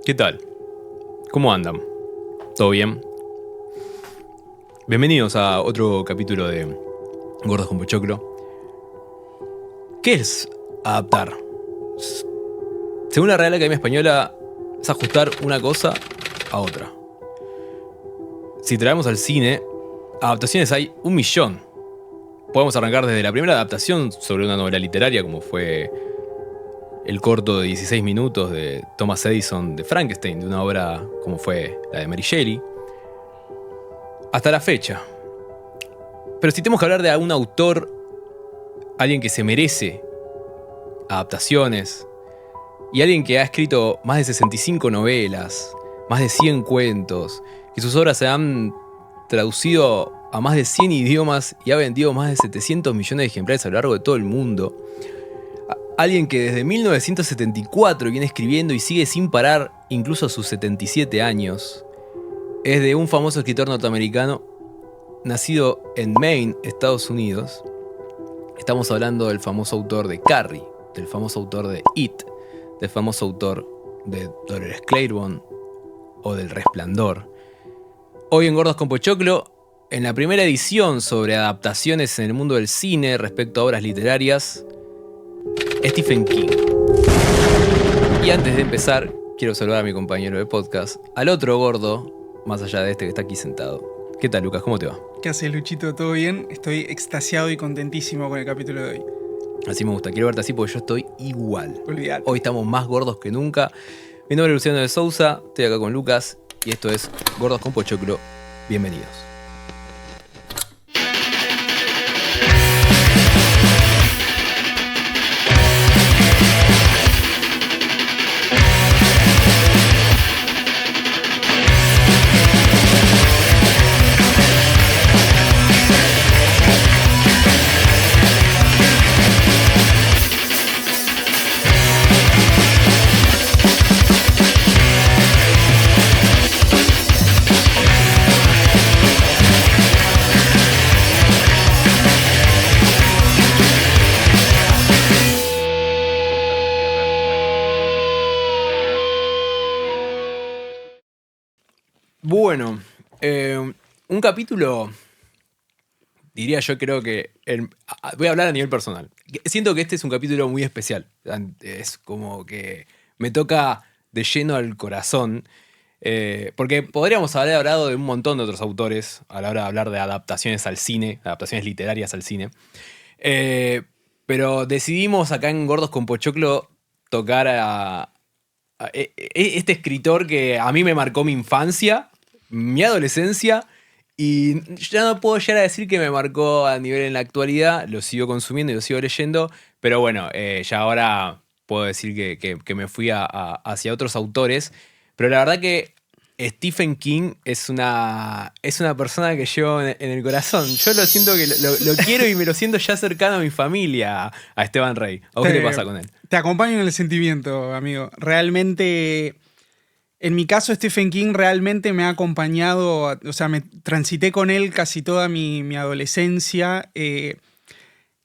¿Qué tal? ¿Cómo andan? ¿Todo bien? Bienvenidos a otro capítulo de Gordos con Pochoclo. ¿Qué es adaptar? Según la Real Academia Española, es ajustar una cosa a otra. Si traemos al cine, adaptaciones hay 1.000.000. Podemos arrancar desde la primera adaptación sobre una novela literaria, como fue el corto de 16 minutos de Thomas Edison de Frankenstein, de una obra como fue la de Mary Shelley, hasta la fecha. Pero si tenemos que hablar de algún autor, alguien que se merece adaptaciones, y alguien que ha escrito más de 65 novelas, más de 100 cuentos, que sus obras se han traducido a más de 100 idiomas y ha vendido más de 700 millones de ejemplares a lo largo de todo el mundo. Alguien que desde 1974 viene escribiendo y sigue sin parar, incluso a sus 77 años. Es de un famoso escritor norteamericano, nacido en Maine, Estados Unidos. Estamos hablando del famoso autor de Carrie, del famoso autor de It, del famoso autor de Dolores Claiborne o del Resplandor. Hoy en Gordos con Pochoclo, en la primera edición sobre adaptaciones en el mundo del cine respecto a obras literarias, Stephen King. Y antes de empezar, quiero saludar a mi compañero de podcast, al otro gordo, más allá de este que está aquí sentado. ¿Qué tal, Lucas? ¿Cómo te va? ¿Qué haces, Luchito? ¿Todo bien? Estoy extasiado y contentísimo con el capítulo de hoy. Así me gusta, quiero verte así porque yo estoy igual. Olvídate. Hoy estamos más gordos que nunca. Mi nombre es Luciano de Sousa, estoy acá con Lucas y esto es Gordos con Pochoclo. Bienvenidos. Bueno, un capítulo, diría yo, creo que voy a hablar a nivel personal. Siento que este es un capítulo muy especial. Es como que me toca de lleno al corazón. Porque podríamos haber hablado de un montón de otros autores a la hora de hablar de adaptaciones al cine, adaptaciones literarias al cine. Pero decidimos acá en Gordos con Pochoclo tocar a este escritor que a mí me marcó mi infancia, mi adolescencia, y ya no puedo llegar a decir que me marcó a nivel en la actualidad. Lo sigo consumiendo y lo sigo leyendo, pero bueno, ya ahora puedo decir que me fui hacia otros autores. Pero la verdad que Stephen King es una persona que llevo en el corazón. Yo lo siento que lo quiero y me lo siento ya cercano a mi familia, a Esteban Rey. ¿A vos qué te pasa con él? Te acompaño en el sentimiento, amigo. Realmente, en mi caso, Stephen King realmente me ha acompañado, o sea, me transité con él casi toda mi adolescencia.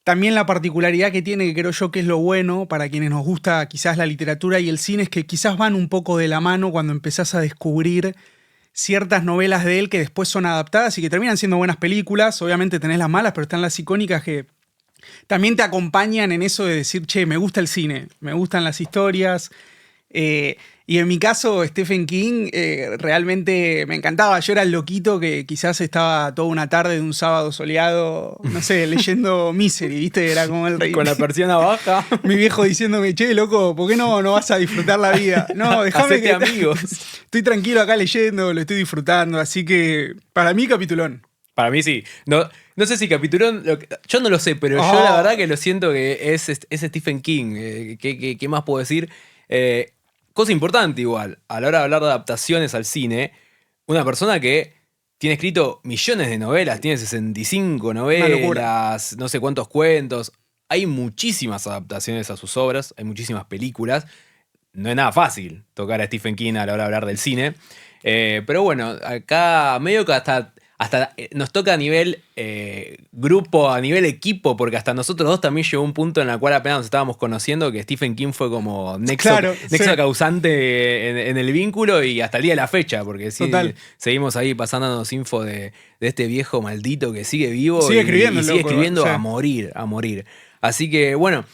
También la particularidad que tiene, que creo yo que es lo bueno para quienes nos gusta quizás la literatura y el cine, es que quizás van un poco de la mano cuando empezás a descubrir ciertas novelas de él que después son adaptadas y que terminan siendo buenas películas. Obviamente tenés las malas, pero están las icónicas que también te acompañan en eso de decir, che, me gusta el cine, me gustan las historias. Y en mi caso, Stephen King realmente me encantaba. Yo era el loquito que quizás estaba toda una tarde de un sábado soleado, no sé, leyendo Misery, ¿viste? Era como el rey. Con la persiana baja. Mi viejo diciéndome, che, loco, ¿por qué no vas a disfrutar la vida? No, déjame que amigos. Estoy tranquilo acá leyendo, lo estoy disfrutando. Así que, para mí, capitulón. Para mí sí. No sé si capitulón. Yo no lo sé, pero yo la verdad que lo siento que es Stephen King. ¿Qué más puedo decir? Cosa importante igual, a la hora de hablar de adaptaciones al cine, una persona que tiene escrito millones de novelas, tiene 65 novelas, no sé cuántos cuentos. Hay muchísimas adaptaciones a sus obras, hay muchísimas películas. No es nada fácil tocar a Stephen King a la hora de hablar del cine. Pero bueno, acá medio que hasta hasta nos toca a nivel grupo, a nivel equipo, porque hasta nosotros dos también llegó un punto en el cual apenas nos estábamos conociendo que Stephen King fue como nexo causante en el vínculo y hasta el día de la fecha, porque sí, seguimos ahí pasándonos info de este viejo maldito que sigue vivo sigue escribiendo, y sigue escribiendo a morir. Así que bueno,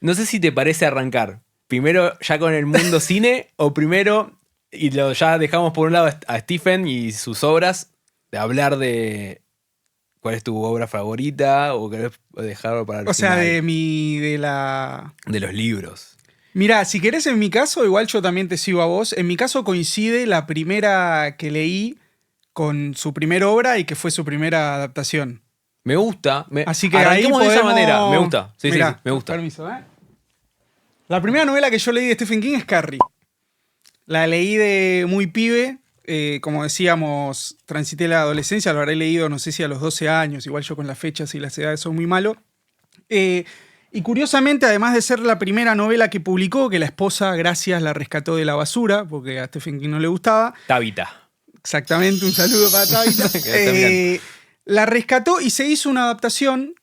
no sé si te parece arrancar primero ya con el mundo cine o primero, y ya dejamos por un lado a Stephen y sus obras, de hablar de cuál es tu obra favorita o querés dejarlo para el final. O sea, de los libros. Mirá, si querés en mi caso, igual yo también te sigo a vos. En mi caso coincide la primera que leí con su primera obra y que fue su primera adaptación. Me gusta. Así que ahí podemos... de esa manera. Me gusta. Sí, mirá, sí, me gusta. Permiso, ¿eh? La primera novela que yo leí de Stephen King es Carrie. La leí de muy pibe. Como decíamos, transité la adolescencia, lo habré leído, no sé si a los 12 años, igual yo con las fechas y las edades son muy malo. Y curiosamente, además de ser la primera novela que publicó, que la esposa, gracias, la rescató de la basura, porque a Stephen King no le gustaba. Tabitha. Exactamente, un saludo para Tabitha. La rescató y se hizo una adaptación,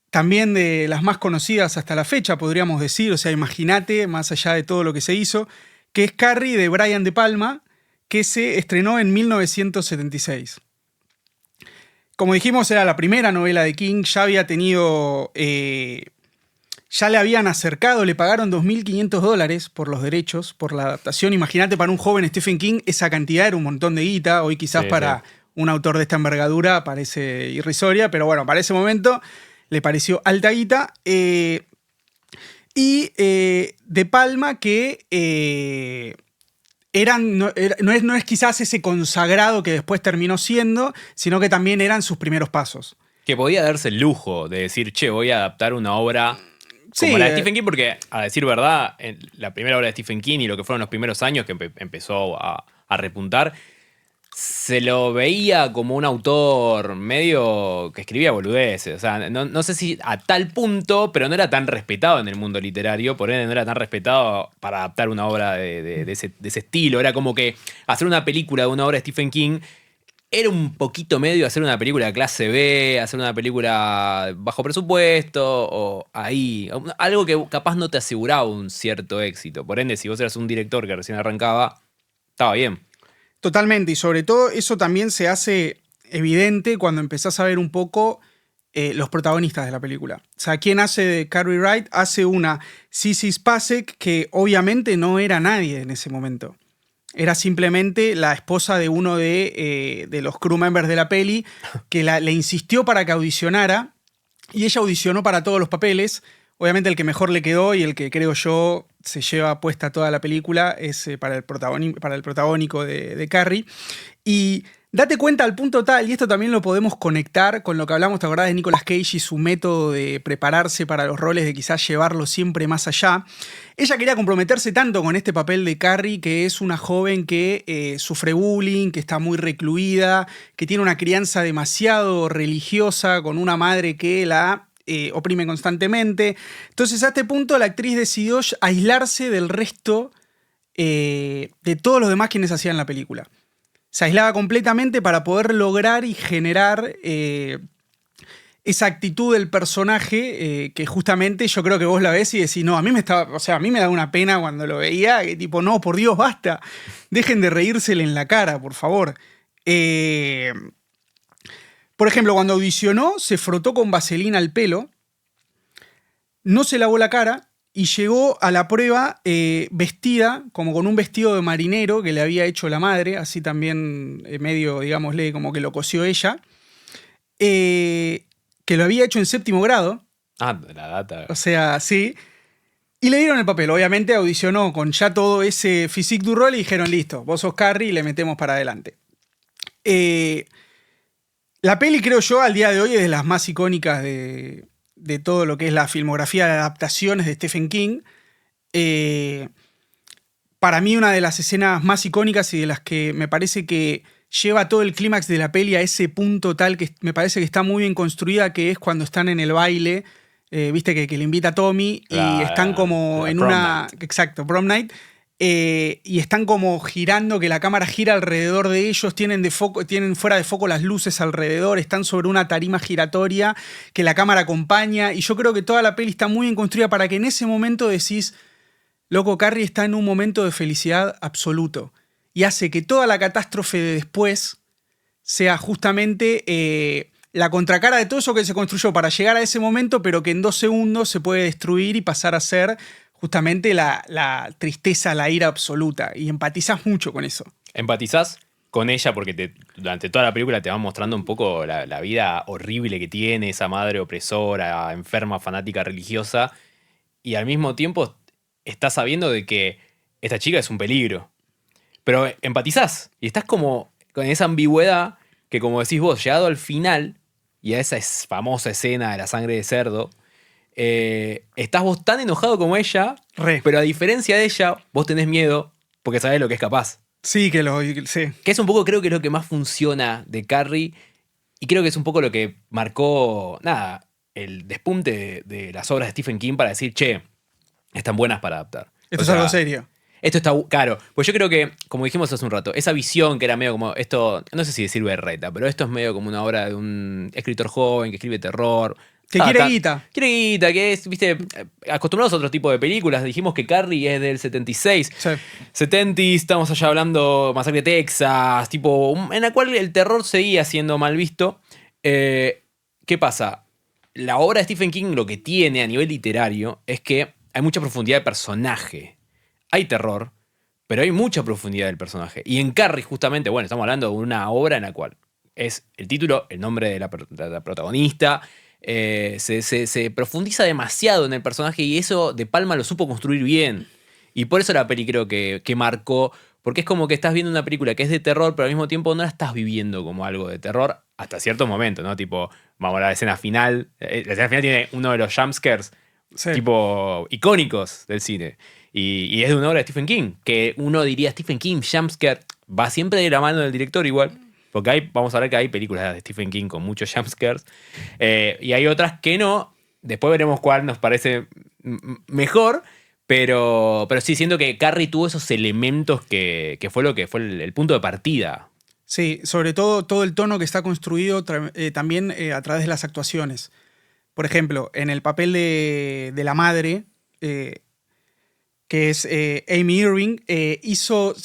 también de las más conocidas hasta la fecha, podríamos decir. O sea, imagínate, más allá de todo lo que se hizo, que es Carrie de Brian De Palma, que se estrenó en 1976. Como dijimos, era la primera novela de King, ya había tenido... ya le habían acercado, le pagaron $2.500 por los derechos, por la adaptación. Imagínate, para un joven Stephen King, esa cantidad era un montón de guita. Hoy quizás para un autor de esta envergadura parece irrisoria, pero bueno, para ese momento le pareció alta guita. De Palma, que... no es quizás ese consagrado que después terminó siendo, sino que también eran sus primeros pasos. Que podía darse el lujo de decir, che, voy a adaptar una obra como la de Stephen King, porque, a decir verdad, la primera obra de Stephen King y lo que fueron los primeros años que empezó a repuntar, se lo veía como un autor medio que escribía boludeces. O sea, no sé si a tal punto, pero no era tan respetado en el mundo literario, por ende no era tan respetado para adaptar una obra de ese estilo. Era como que hacer una película de una obra de Stephen King era un poquito medio hacer una película de clase B, hacer una película bajo presupuesto, o ahí, algo que capaz no te aseguraba un cierto éxito. Por ende, si vos eras un director que recién arrancaba, estaba bien. Totalmente, y sobre todo eso también se hace evidente cuando empezás a ver un poco los protagonistas de la película. O sea, ¿quién hace de Carrie Wright? Hace una Sissy Spacek que obviamente no era nadie en ese momento. Era simplemente la esposa de uno de los crew members de la peli que le insistió para que audicionara, y ella audicionó para todos los papeles. Obviamente el que mejor le quedó y el que creo yo se lleva puesta toda la película es para el protagónico de Carrie. Y date cuenta al punto tal, y esto también lo podemos conectar con lo que hablamos, ¿te acordás de Nicolas Cage y su método de prepararse para los roles, de quizás llevarlo siempre más allá? Ella quería comprometerse tanto con este papel de Carrie, que es una joven que sufre bullying, que está muy recluida, que tiene una crianza demasiado religiosa, con una madre que la oprime constantemente. Entonces, a este punto, la actriz decidió aislarse del resto de todos los demás quienes hacían la película. Se aislaba completamente para poder lograr y generar esa actitud del personaje que justamente yo creo que vos la ves y decís, no, a mí me da una pena cuando lo veía, que tipo, no, por Dios, basta, dejen de reírsele en la cara, por favor. Por ejemplo, cuando audicionó, se frotó con vaselina al pelo, no se lavó la cara y llegó a la prueba vestida como con un vestido de marinero que le había hecho la madre, así también medio, digámosle, como que lo cosió ella, que lo había hecho en 7º grado. Ah, la data. O sea, sí. Y le dieron el papel. Obviamente audicionó con ya todo ese physique du rôle y dijeron, listo, vos sos Carrie y le metemos para adelante. La peli, creo yo, al día de hoy es de las más icónicas de todo lo que es la filmografía de adaptaciones de Stephen King. Para mí, una de las escenas más icónicas y de las que me parece que lleva todo el clímax de la peli a ese punto tal que me parece que está muy bien construida, que es cuando están en el baile, viste que le invita a Tommy y están como en una... Exacto, prom night. y están como girando, que la cámara gira alrededor de ellos, tienen fuera de foco las luces alrededor, están sobre una tarima giratoria que la cámara acompaña, y yo creo que toda la peli está muy bien construida para que en ese momento decís, loco, Carrie está en un momento de felicidad absoluto, y hace que toda la catástrofe de después sea justamente la contracara de todo eso que se construyó para llegar a ese momento, pero que en 2 segundos se puede destruir y pasar a ser justamente la tristeza, la ira absoluta. Y empatizás mucho con eso. Empatizás con ella porque durante toda la película te van mostrando un poco la vida horrible que tiene esa madre opresora, enferma, fanática, religiosa. Y al mismo tiempo estás sabiendo de que esta chica es un peligro. Pero empatizás y estás como con esa ambigüedad que, como decís vos, llegado al final y a esa famosa escena de la sangre de cerdo, estás vos tan enojado como ella, pero a diferencia de ella, vos tenés miedo porque sabés lo que es capaz. Sí, sí. Que es un poco, creo que es lo que más funciona de Carrie, y creo que es un poco lo que marcó, nada, el despunte de las obras de Stephen King para decir, che, están buenas para adaptar. Esto es algo serio. Esto está claro. Pues yo creo que, como dijimos hace un rato, esa visión que era medio como esto, no sé si decir berreta, pero esto es medio como una obra de un escritor joven que escribe terror. Que quiere guita. Quiere guita, que es, viste, acostumbrados a otro tipo de películas. Dijimos que Carrie es del 76. Sí. 70, estamos allá hablando Masacre de Texas, tipo, en la cual el terror seguía siendo mal visto. ¿Qué pasa? La obra de Stephen King lo que tiene a nivel literario es que hay mucha profundidad de personaje. Hay terror, pero hay mucha profundidad del personaje. Y en Carrie, justamente, bueno, estamos hablando de una obra en la cual es el título, el nombre de la protagonista. Se profundiza demasiado en el personaje y eso De Palma lo supo construir bien. Y por eso la peli creo que marcó, porque es como que estás viendo una película que es de terror, pero al mismo tiempo no la estás viviendo como algo de terror hasta cierto momento, ¿no? Tipo, vamos a la escena final. La escena final tiene uno de los jumpscares tipo icónicos del cine. Y es de una obra de Stephen King, que uno diría Stephen King, jumpscare, va siempre de la mano del director igual. Porque vamos a ver que hay películas de Stephen King con muchos jumpscares. Y hay otras que no. Después veremos cuál nos parece mejor. Pero sí, siento que Carrie tuvo esos elementos que fue lo que fue el punto de partida. Sí, sobre todo el tono que está construido también a través de las actuaciones. Por ejemplo, en el papel de la madre, que es Amy Irving, hizo...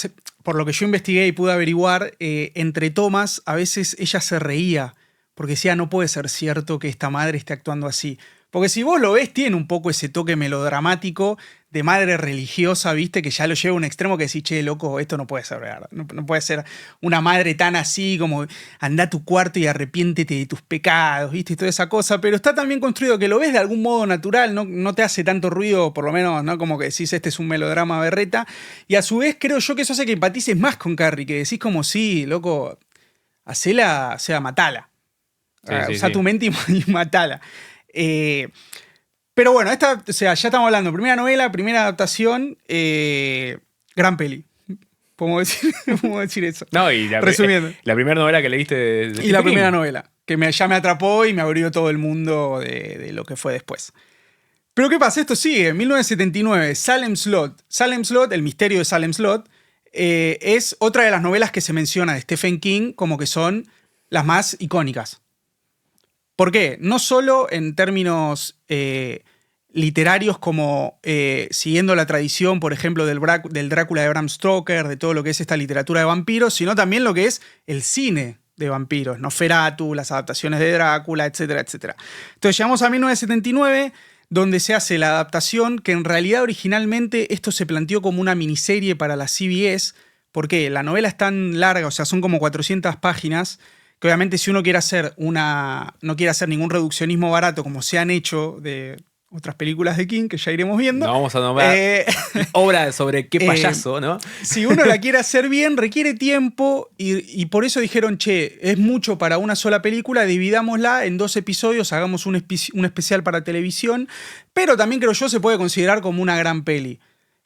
Por lo que yo investigué y pude averiguar, entre tomas a veces ella se reía porque decía, no puede ser cierto que esta madre esté actuando así. Porque si vos lo ves, tiene un poco ese toque melodramático de madre religiosa, ¿viste? Que ya lo lleva a un extremo que decís, che, loco, esto no puede ser verdad. No puede ser una madre tan así como anda a tu cuarto y arrepiéntete de tus pecados, ¿viste? Y toda esa cosa. Pero está también construido que lo ves de algún modo natural, no te hace tanto ruido, por lo menos, ¿no? Como que decís, este es un melodrama berreta. Y a su vez creo yo que eso hace que empatices más con Carrie, que decís como, sí, loco, hacela, o sea, matala. Usa tu mente y matala. Pero bueno, o sea, ya estamos hablando, primera novela, primera adaptación, gran peli. Podemos decir eso. No, y resumiendo. La primera novela que leíste de y la primera novela, que ya me atrapó y me abrió todo el mundo de lo que fue después. Pero ¿qué pasa? Esto sigue. En 1979, Salem Slot. Salem Slot, el misterio de Salem Slot, es otra de las novelas que se menciona de Stephen King como que son las más icónicas. ¿Por qué? No solo en términos literarios como siguiendo la tradición, por ejemplo, del Drácula de Bram Stoker, de todo lo que es esta literatura de vampiros, sino también lo que es el cine de vampiros, Nosferatu, las adaptaciones de Drácula, etcétera, etcétera. Entonces llegamos a 1979, donde se hace la adaptación, que en realidad originalmente esto se planteó como una miniserie para la CBS, porque la novela es tan larga, o sea, son como 400 páginas, que obviamente si uno quiere hacer no quiere hacer ningún reduccionismo barato como se han hecho de otras películas de King, que ya iremos viendo. No vamos a nombrar obra sobre qué payaso, ¿no? Si uno la quiere hacer bien, requiere tiempo y por eso dijeron, che, es mucho para una sola película, dividámosla en 2 episodios, hagamos un especial para televisión, pero también creo yo se puede considerar como una gran peli.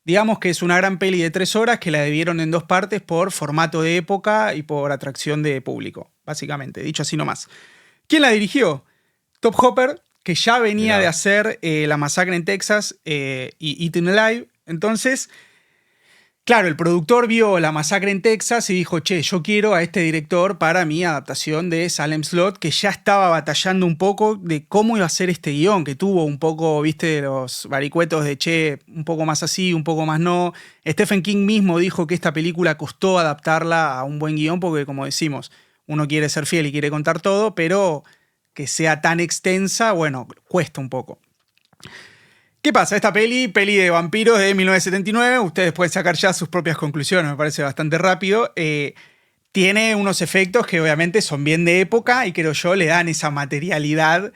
Digamos que es una gran peli de 3 horas que la dividieron en 2 partes por formato de época y por atracción de público, básicamente, dicho así nomás. ¿Quién la dirigió? Top Hopper, que ya venía de hacer La Masacre en Texas y Eaten Alive. Entonces, Claro, el productor vio La Masacre en Texas y dijo, che, yo quiero a este director para mi adaptación de Salem Slot, que ya estaba batallando un poco de cómo iba a ser este guión, que tuvo un poco, viste, los vericuetos de, che, un poco más así, un poco más no. Stephen King mismo dijo que esta película costó adaptarla a un buen guión porque, como decimos, uno quiere ser fiel y quiere contar todo, pero que sea tan extensa, bueno, cuesta un poco. ¿Qué pasa? Esta peli de vampiros de 1979, ustedes pueden sacar ya sus propias conclusiones, me parece bastante rápido. Tiene unos efectos que obviamente son bien de época y creo yo le dan esa materialidad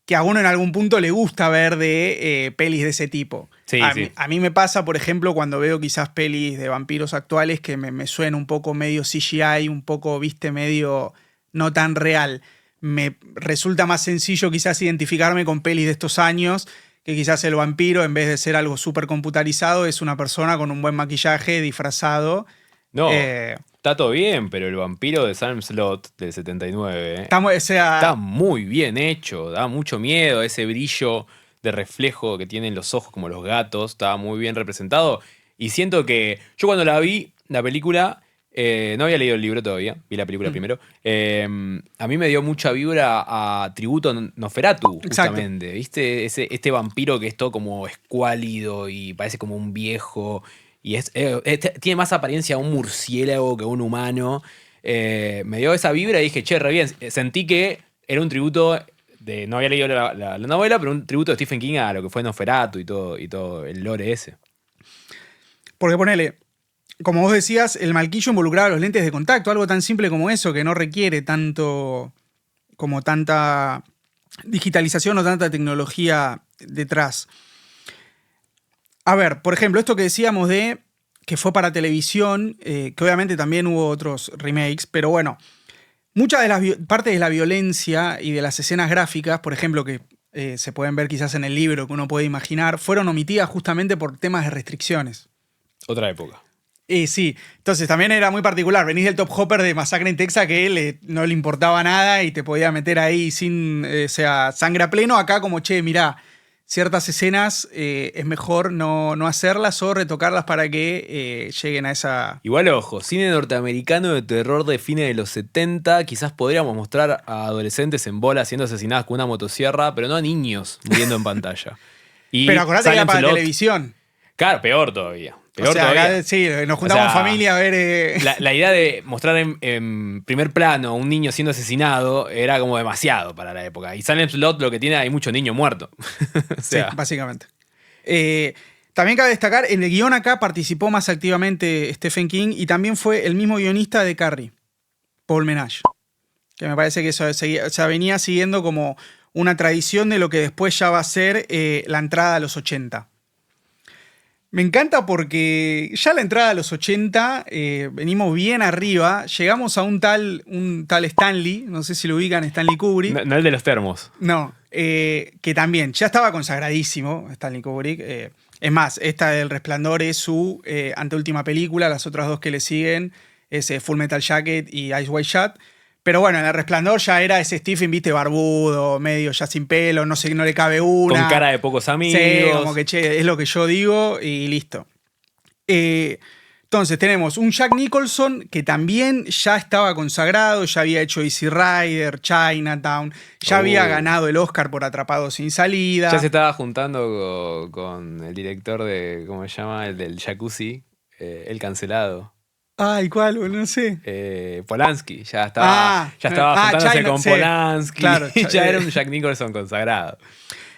que a uno en algún punto le gusta ver de pelis de ese tipo. Sí, a mí me pasa, por ejemplo, cuando veo quizás pelis de vampiros actuales que me suena un poco medio CGI, un poco, viste, medio no tan real. Me resulta más sencillo quizás identificarme con pelis de estos años, que quizás el vampiro, en vez de ser algo súper computarizado, es una persona con un buen maquillaje, disfrazado. No, está todo bien, pero el vampiro de Salem Slot del 79 Está muy bien hecho, da mucho miedo, ese brillo de reflejo que tienen los ojos como los gatos, estaba muy bien representado. Y siento que yo cuando la vi, la película, no había leído el libro todavía, vi la película primero, a mí me dio mucha vibra a tributo a Nosferatu, justamente. ¿Viste? Este vampiro que es todo como escuálido y parece como un viejo, y tiene más apariencia a un murciélago que a un humano. Me dio esa vibra y dije, che, re bien. Sentí que era un tributo no había leído la novela, pero un tributo de Stephen King a lo que fue Nosferatu y todo el lore ese. Porque ponele, como vos decías, el Malquillo involucraba los lentes de contacto, algo tan simple como eso, que no requiere tanta digitalización o tanta tecnología detrás. A ver, por ejemplo, esto que decíamos de que fue para televisión, que obviamente también hubo otros remakes, pero bueno, muchas de las partes de la violencia y de las escenas gráficas, por ejemplo, que se pueden ver quizás en el libro, que uno puede imaginar, fueron omitidas justamente por temas de restricciones. Otra época. Sí, entonces también era muy particular. Venís del Top Hopper de Masacre en Texas que no le importaba nada y te podía meter ahí sin, sangre a pleno. Acá como, che, mirá, ciertas escenas es mejor no hacerlas o retocarlas para que lleguen a esa... Igual, ojo, cine norteamericano de terror de fines de los 70, quizás podríamos mostrar a adolescentes en bola siendo asesinadas con una motosierra, pero no a niños muriendo en pantalla. Pero acordate que era para televisión. Claro, peor todavía. Acá, sí, nos juntamos en familia a ver... La idea de mostrar en primer plano a un niño siendo asesinado era como demasiado para la época. Y Salem Slot lo que tiene, hay mucho niño muerto. Sí, básicamente. También cabe destacar, en el guión acá participó más activamente Stephen King y también fue el mismo guionista de Carrie, Paul Menage. Que me parece que eso venía siguiendo como una tradición de lo que después ya va a ser la entrada a los 80. Me encanta porque ya la entrada a los 80 venimos bien arriba. Llegamos a un tal Stanley, no sé si lo ubican, Stanley Kubrick. No el de los termos. No, que también ya estaba consagradísimo Stanley Kubrick. Es más, esta del Resplandor es su anteúltima película. Las otras dos que le siguen es Full Metal Jacket y Eyes Wide Shut. Pero bueno, en El Resplandor ya era ese Stephen, viste, barbudo, medio ya sin pelo, no sé, no le cabe una. Con cara de pocos amigos. Sí, como que, che, es lo que yo digo y listo. Entonces tenemos un Jack Nicholson que también ya estaba consagrado, ya había hecho Easy Rider, Chinatown, ya había ganado el Oscar por Atrapado sin salida. Ya se estaba juntando con el director de, ¿cómo se llama? El del Jacuzzi, el cancelado. Ay, ¿cuál? No sé. Polanski, ya estaba juntándose con Polanski. Claro, ya era un Jack Nicholson consagrado.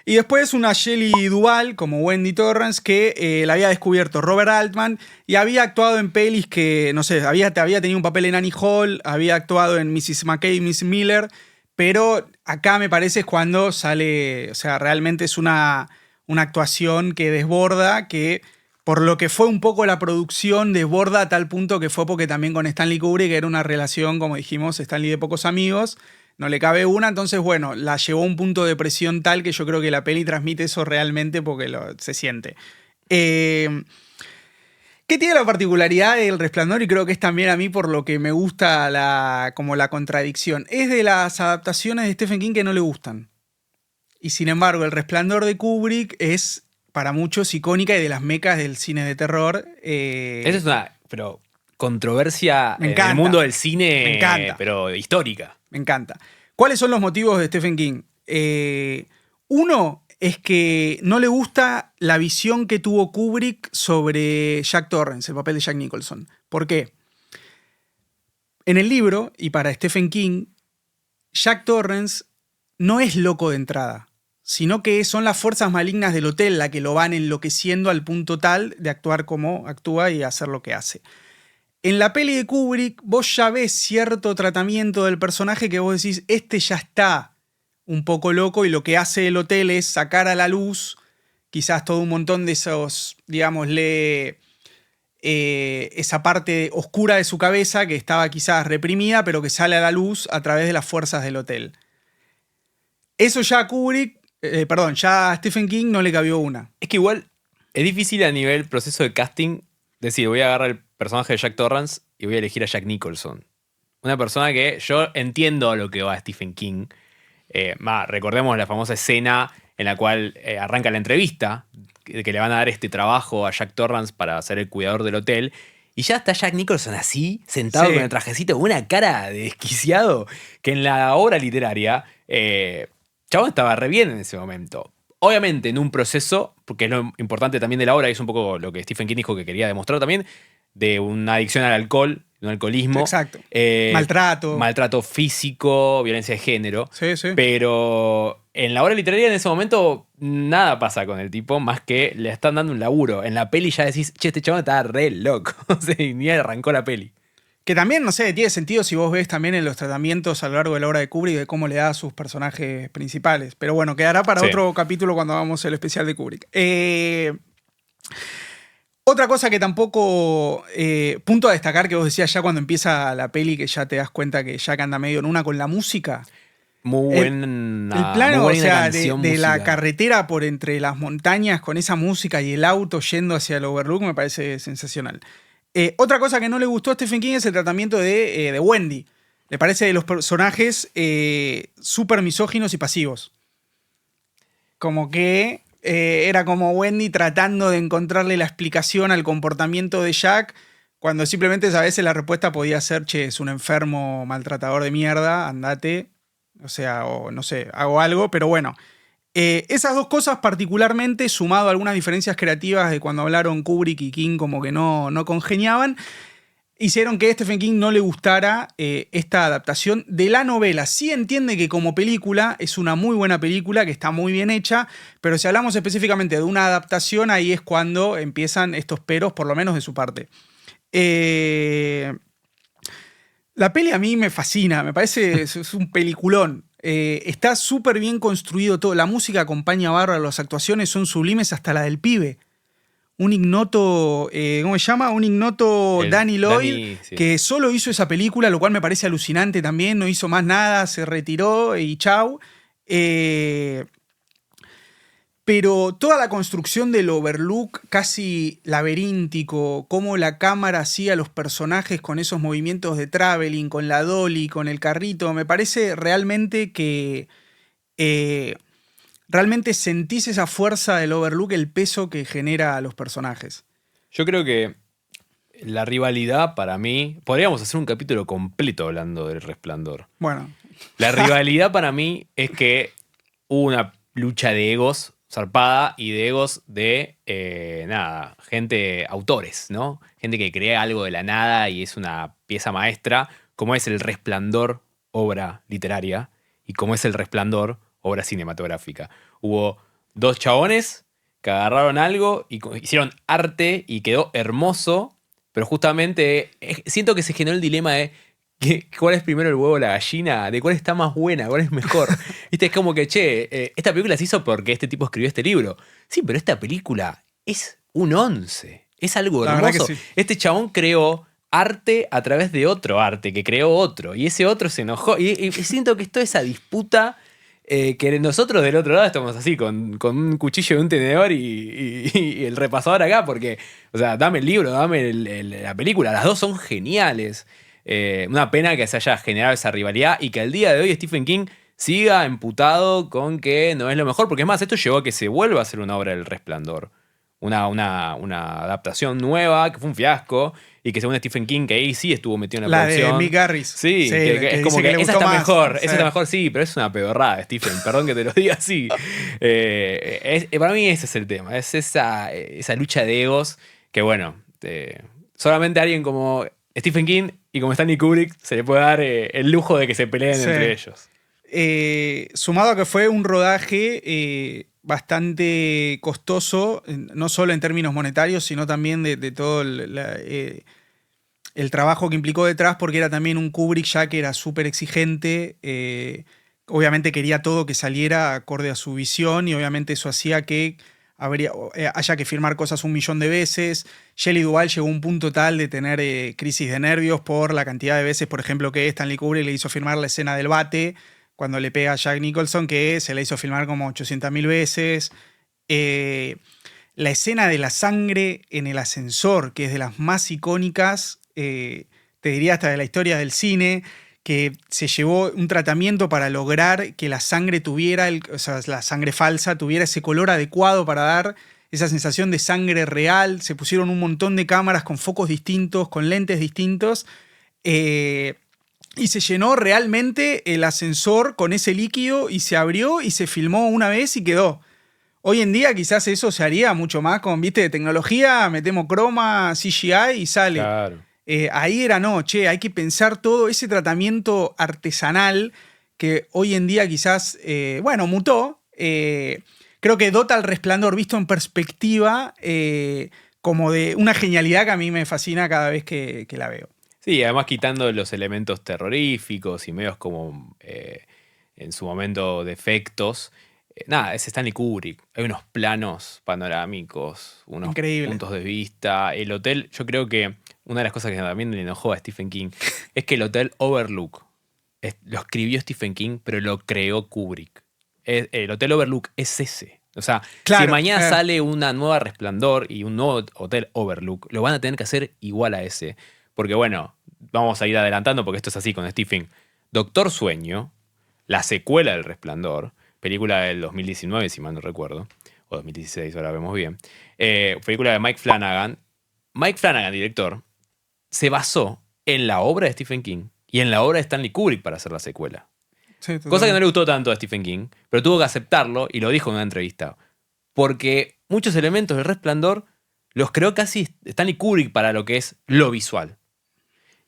Y después una Shelley Duvall como Wendy Torrance que la había descubierto Robert Altman y había actuado en pelis que, no sé, había tenido un papel en Annie Hall, había actuado en Mrs. McKay, Miss Miller, pero acá me parece es cuando sale, o sea, realmente es una actuación que desborda, que por lo que fue un poco la producción desborda a tal punto que fue porque también con Stanley Kubrick era una relación, como dijimos, Stanley de pocos amigos, no le cabe una, entonces bueno, la llevó a un punto de presión tal que yo creo que la peli transmite eso realmente porque se siente. ¿Qué tiene la particularidad del Resplandor? Y creo que es también a mí por lo que me gusta como la contradicción. Es de las adaptaciones de Stephen King que no le gustan. Y sin embargo, El Resplandor de Kubrick es para muchos icónica y de las mecas del cine de terror. Esa es una controversia Me en encanta. el mundo del cine, Me encanta. pero histórica. Me encanta. ¿Cuáles son los motivos de Stephen King? Uno es que no le gusta la visión que tuvo Kubrick sobre Jack Torrance, el papel de Jack Nicholson. ¿Por qué? En el libro, y para Stephen King, Jack Torrance no es loco de entrada, sino que son las fuerzas malignas del hotel las que lo van enloqueciendo al punto tal de actuar como actúa y hacer lo que hace. En la peli de Kubrick, vos ya ves cierto tratamiento del personaje que vos decís, este ya está un poco loco, y lo que hace el hotel es sacar a la luz quizás todo un montón de esos, digámosle, esa parte oscura de su cabeza que estaba quizás reprimida, pero que sale a la luz a través de las fuerzas del hotel. Eso ya a ya a Stephen King no le cabió una. Es que igual es difícil a nivel proceso de casting decir, voy a agarrar el personaje de Jack Torrance y voy a elegir a Jack Nicholson. Una persona que yo entiendo a lo que va Stephen King. Recordemos la famosa escena en la cual arranca la entrevista, que le van a dar este trabajo a Jack Torrance para ser el cuidador del hotel. Y ya está Jack Nicholson así, sentado Sí. con el trajecito, con una cara de desquiciado, que en la obra literaria, chabón estaba re bien en ese momento. Obviamente en un proceso, porque es lo importante también de la obra, y es un poco lo que Stephen King dijo que quería demostrar también, de una adicción al alcohol, de un alcoholismo. Exacto. Maltrato. Maltrato físico, violencia de género. Sí, sí. Pero en la obra literaria en ese momento nada pasa con el tipo más que le están dando un laburo. En la peli ya decís, che, este chabón estaba re loco. O sea, ni arrancó la peli. Que también, no sé, tiene sentido si vos ves también en los tratamientos a lo largo de la obra de Kubrick de cómo le da a sus personajes principales. Pero bueno, quedará para Sí. otro capítulo cuando hagamos el especial de Kubrick. Otra cosa que tampoco, punto a destacar que vos decías ya cuando empieza la peli, que ya te das cuenta que Jack anda medio en una con la música. Muy El buena. plano, muy buena o sea, canción de la musical. carretera por entre las montañas con esa música y el auto yendo hacia el Overlook me parece sensacional. Otra cosa que no le gustó a Stephen King es el tratamiento de Wendy. Le parece de los personajes súper misóginos y pasivos. Como que era como Wendy tratando de encontrarle la explicación al comportamiento de Jack, cuando simplemente a veces la respuesta podía ser, che, es un enfermo maltratador de mierda, andate. O sea, o no sé, hago algo, pero bueno. Esas dos cosas particularmente, sumado a algunas diferencias creativas de cuando hablaron Kubrick y King como que no congeniaban, hicieron que a Stephen King no le gustara esta adaptación de la novela. Sí entiende que como película es una muy buena película, que está muy bien hecha, pero si hablamos específicamente de una adaptación, ahí es cuando empiezan estos peros, por lo menos de su parte. La peli a mí me fascina, me parece es un peliculón. Está súper bien construido todo. La música acompaña bárbaro, las actuaciones son sublimes, hasta la del pibe. Un ignoto, ¿cómo se llama? Un ignoto Danny Lloyd, sí. que solo hizo esa película, lo cual me parece alucinante también. No hizo más nada, se retiró y chau. Pero toda la construcción del Overlook casi laberíntico, cómo la cámara hacía los personajes con esos movimientos de traveling, con la dolly, con el carrito, me parece realmente que realmente sentís esa fuerza del Overlook, el peso que genera a los personajes. Yo creo que la rivalidad para mí... Podríamos hacer un capítulo completo hablando del Resplandor. Bueno. La rivalidad para mí es que hubo una lucha de egos zarpada y de egos de, gente, autores, ¿no? Gente que crea algo de la nada y es una pieza maestra, como es El Resplandor, obra literaria, y como es El Resplandor, obra cinematográfica. Hubo dos chabones que agarraron algo y hicieron arte y quedó hermoso, pero justamente siento que se generó el dilema de ¿cuál es primero el huevo o la gallina? ¿De cuál está más buena? ¿Cuál es mejor? ¿Viste? Es como que, esta película se hizo porque este tipo escribió este libro. Sí, pero esta película es un 11. Es algo La verdad hermoso. que sí. Este chabón creó arte a través de otro arte que creó otro. Y ese otro se enojó. Y siento que es toda esa disputa que nosotros del otro lado estamos así, con un cuchillo y un tenedor y el repasador acá. Porque, o sea, dame el libro, dame la película. Las dos son geniales. Una pena que se haya generado esa rivalidad y que al día de hoy Stephen King siga emputado con que no es lo mejor, porque es más, esto llevó a que se vuelva a hacer una obra del Resplandor. Una adaptación nueva, que fue un fiasco, y que según Stephen King, que ahí sí estuvo metido en la producción. La de Mick Garris. Sí, que es como que esa está mejor, esa está mejor, sí, pero es una pedorrada, Stephen, perdón que te lo diga así. Para mí ese es el tema, es esa lucha de egos que, bueno, solamente a alguien como Stephen King y como Stanley Kubrick se le puede dar el lujo de que se peleen entre ellos. Sumado a que fue un rodaje bastante costoso, no solo en términos monetarios, sino también de todo el trabajo que implicó detrás, porque era también un Kubrick ya que era súper exigente. Obviamente quería todo que saliera acorde a su visión y obviamente eso hacía que haya que firmar cosas 1 millón de veces. Shelley Duvall llegó a un punto tal de tener crisis de nervios por la cantidad de veces, por ejemplo, que Stanley Kubrick le hizo firmar la escena del bate cuando le pega a Jack Nicholson, que se la hizo filmar como 800.000 veces. La escena de la sangre en el ascensor, que es de las más icónicas, te diría hasta de la historia del cine, que se llevó un tratamiento para lograr que la sangre tuviera, o sea, la sangre falsa, tuviera ese color adecuado para dar esa sensación de sangre real. Se pusieron un montón de cámaras con focos distintos, con lentes distintos, y se llenó realmente el ascensor con ese líquido y se abrió y se filmó una vez y quedó. Hoy en día quizás eso se haría mucho más con, viste, de tecnología, metemos croma, CGI y sale. Claro. Ahí era hay que pensar todo ese tratamiento artesanal que hoy en día quizás, mutó. Creo que dota al Resplandor visto en perspectiva como de una genialidad que a mí me fascina cada vez que la veo. Sí, además quitando los elementos terroríficos y medios como en su momento de efectos. Nada, es Stanley Kubrick. Hay unos planos panorámicos, unos puntos de vista. El hotel, yo creo que una de las cosas que también le enojó a Stephen King es que el hotel Overlook lo escribió Stephen King, pero lo creó Kubrick. El hotel Overlook es ese. O sea, claro, si mañana sale una nueva Resplandor y un nuevo hotel Overlook, lo van a tener que hacer igual a ese. Porque bueno, vamos a ir adelantando porque esto es así con Stephen. Doctor Sueño, la secuela del Resplandor, película del 2019, si mal no recuerdo, o 2016, ahora vemos bien, película de Mike Flanagan. Mike Flanagan, director, se basó en la obra de Stephen King y en la obra de Stanley Kubrick para hacer la secuela. Sí, cosa que no le gustó tanto a Stephen King, pero tuvo que aceptarlo y lo dijo en una entrevista. Porque muchos elementos del Resplandor los creó casi Stanley Kubrick para lo que es lo visual.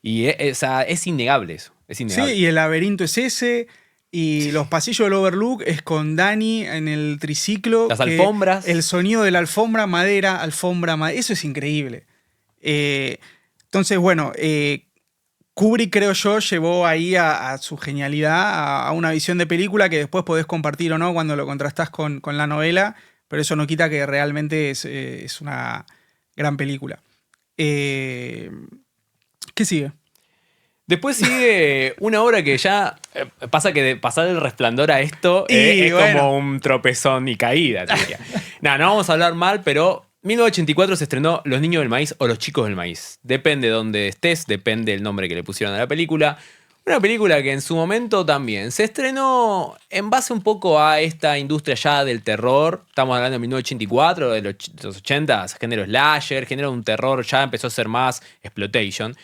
Y es innegable eso. Es innegable. Sí, y el laberinto es ese. Y los pasillos del Overlook es con Danny en el triciclo. Las alfombras. El sonido de la alfombra, madera. Eso es increíble. Entonces, bueno, Kubrick, creo yo, llevó ahí a su genialidad, a una visión de película que después podés compartir o no cuando lo contrastás con la novela, pero eso no quita que realmente es una gran película. ¿Qué sigue? Después sigue una obra que ya pasa que de pasar el Resplandor a esto es bueno, como un tropezón y caída. No vamos a hablar mal, pero 1984 se estrenó Los Niños del Maíz o Los Chicos del Maíz. Depende de dónde estés, depende del nombre que le pusieron a la película. Una película que en su momento también se estrenó en base un poco a esta industria ya del terror. Estamos hablando de 1984, de los 80, género slasher, género de un terror, ya empezó a ser más exploitation.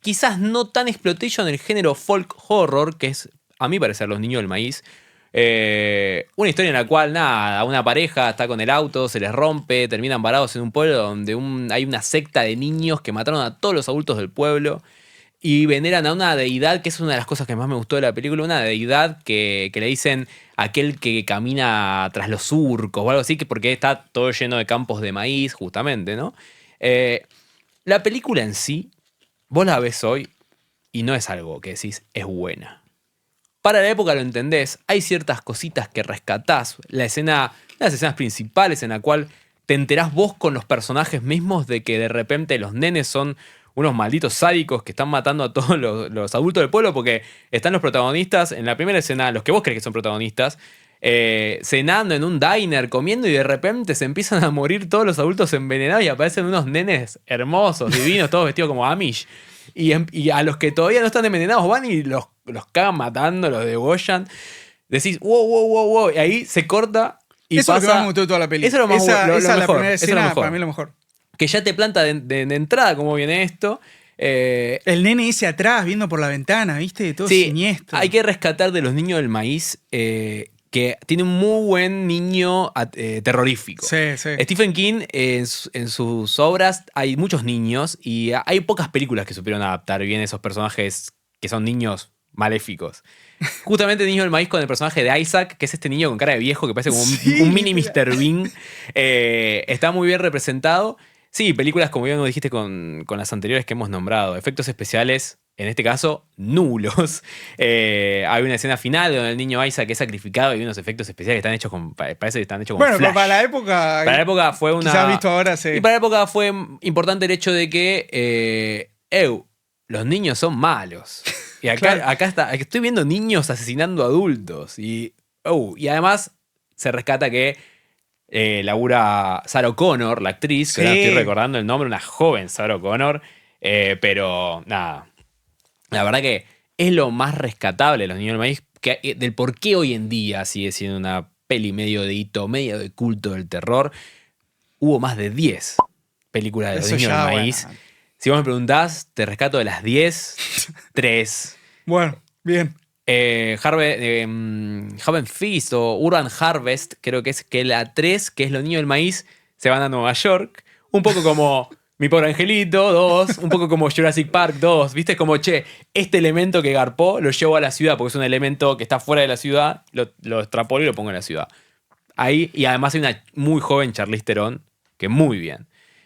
Quizás no tan exploitation el género folk horror, que es, a mi parecer, Los Niños del Maíz. Una historia en la cual, una pareja está con el auto, se les rompe, terminan varados en un pueblo donde hay una secta de niños que mataron a todos los adultos del pueblo y veneran a una deidad, que es una de las cosas que más me gustó de la película, una deidad que le dicen aquel que camina tras los surcos o algo así, porque está todo lleno de campos de maíz, justamente, ¿no? La película en sí, vos la ves hoy y no es algo que decís es buena. Para la época lo entendés, hay ciertas cositas que rescatás. Las escenas principales en la cual te enterás vos con los personajes mismos de que de repente los nenes son unos malditos sádicos que están matando a todos los adultos del pueblo, porque están los protagonistas en la primera escena, los que vos crees que son protagonistas, cenando en un diner, comiendo, y de repente se empiezan a morir todos los adultos envenenados y aparecen unos nenes hermosos, divinos, todos vestidos como Amish. Y a los que todavía no están envenenados van y los los cagan matando, los degollan. Decís, wow. Y ahí se corta y eso pasa. Es lo que más me gustó de toda la peli. Eso es lo más esa lo es la mejor, primera eso es lo escena, mejor. para mí lo mejor. Que ya te planta de entrada cómo viene esto. El nene ese atrás, viendo por la ventana, ¿viste? Todo siniestro. Hay que rescatar de los niños del maíz que tiene un muy buen niño terrorífico. Sí. Stephen King, en sus obras, hay muchos niños y hay pocas películas que supieron adaptar bien esos personajes que son niños maléficos. Justamente Niño del Maíz con el personaje de Isaac, que es este niño con cara de viejo que parece como un mini Mr. Bean. Está muy bien representado. Sí, películas como ya nos dijiste con las anteriores que hemos nombrado. Efectos especiales, en este caso, nulos. Hay una escena final donde el niño Isaac es sacrificado y hay unos efectos especiales que están hechos con. Parece que están hechos con bueno, flash. para la época. Para la época fue una. Quizás visto ahora, sí. Y para la época fue importante el hecho de que. Los niños son malos. Y acá está. Estoy viendo niños asesinando adultos. Y además se rescata que. Labura Sarah Connor, la actriz, que ahora estoy recordando el nombre, una joven Sarah Connor, pero nada, la verdad que es lo más rescatable de Los Niños del Maíz, del por qué hoy en día sigue siendo una peli medio de hito, medio de culto del terror. Hubo más de 10 películas de Los Niños del Maíz. Bueno. Si vos me preguntás, te rescato de las 10, 3. Bueno, bien. Haven Feast o Urban Harvest, creo que es que la 3, que es Los Niños del Maíz, se van a Nueva York. Un poco como Mi Pobre Angelito, 2. Un poco como Jurassic Park, 2. ¿Viste? Como, este elemento que garpó lo llevo a la ciudad porque es un elemento que está fuera de la ciudad, lo extrapolo y lo pongo en la ciudad. Ahí, y además hay una muy joven Charlize Theron, que muy bien.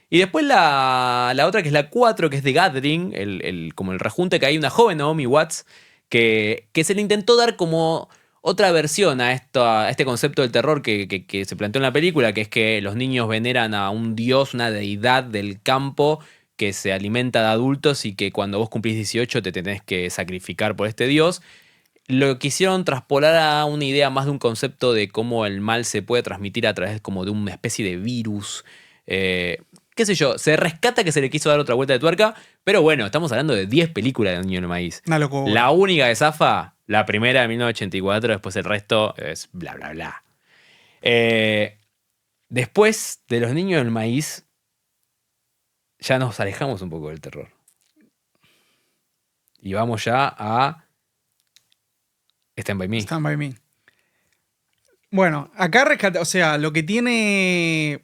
Y después la otra, que es la 4, que es The Gathering, como el rejunte, que hay una joven Naomi Watts, que se le intentó dar como otra versión a este concepto del terror que se planteó en la película, que es que los niños veneran a un dios, una deidad del campo que se alimenta de adultos y que cuando vos cumplís 18 te tenés que sacrificar por este dios. Lo quisieron traspolar a una idea más de un concepto de cómo el mal se puede transmitir a través como de una especie de virus. Qué sé yo, se rescata que se le quiso dar otra vuelta de tuerca, pero bueno, estamos hablando de 10 películas de Niño del Maíz. Una locura. La única que zafa, la primera de 1984, después el resto es bla, bla, bla. Después de Los Niños del Maíz, ya nos alejamos un poco del terror. Y vamos ya a Stand By Me. Stand By Me. Bueno, acá rescata, o sea, lo que tiene...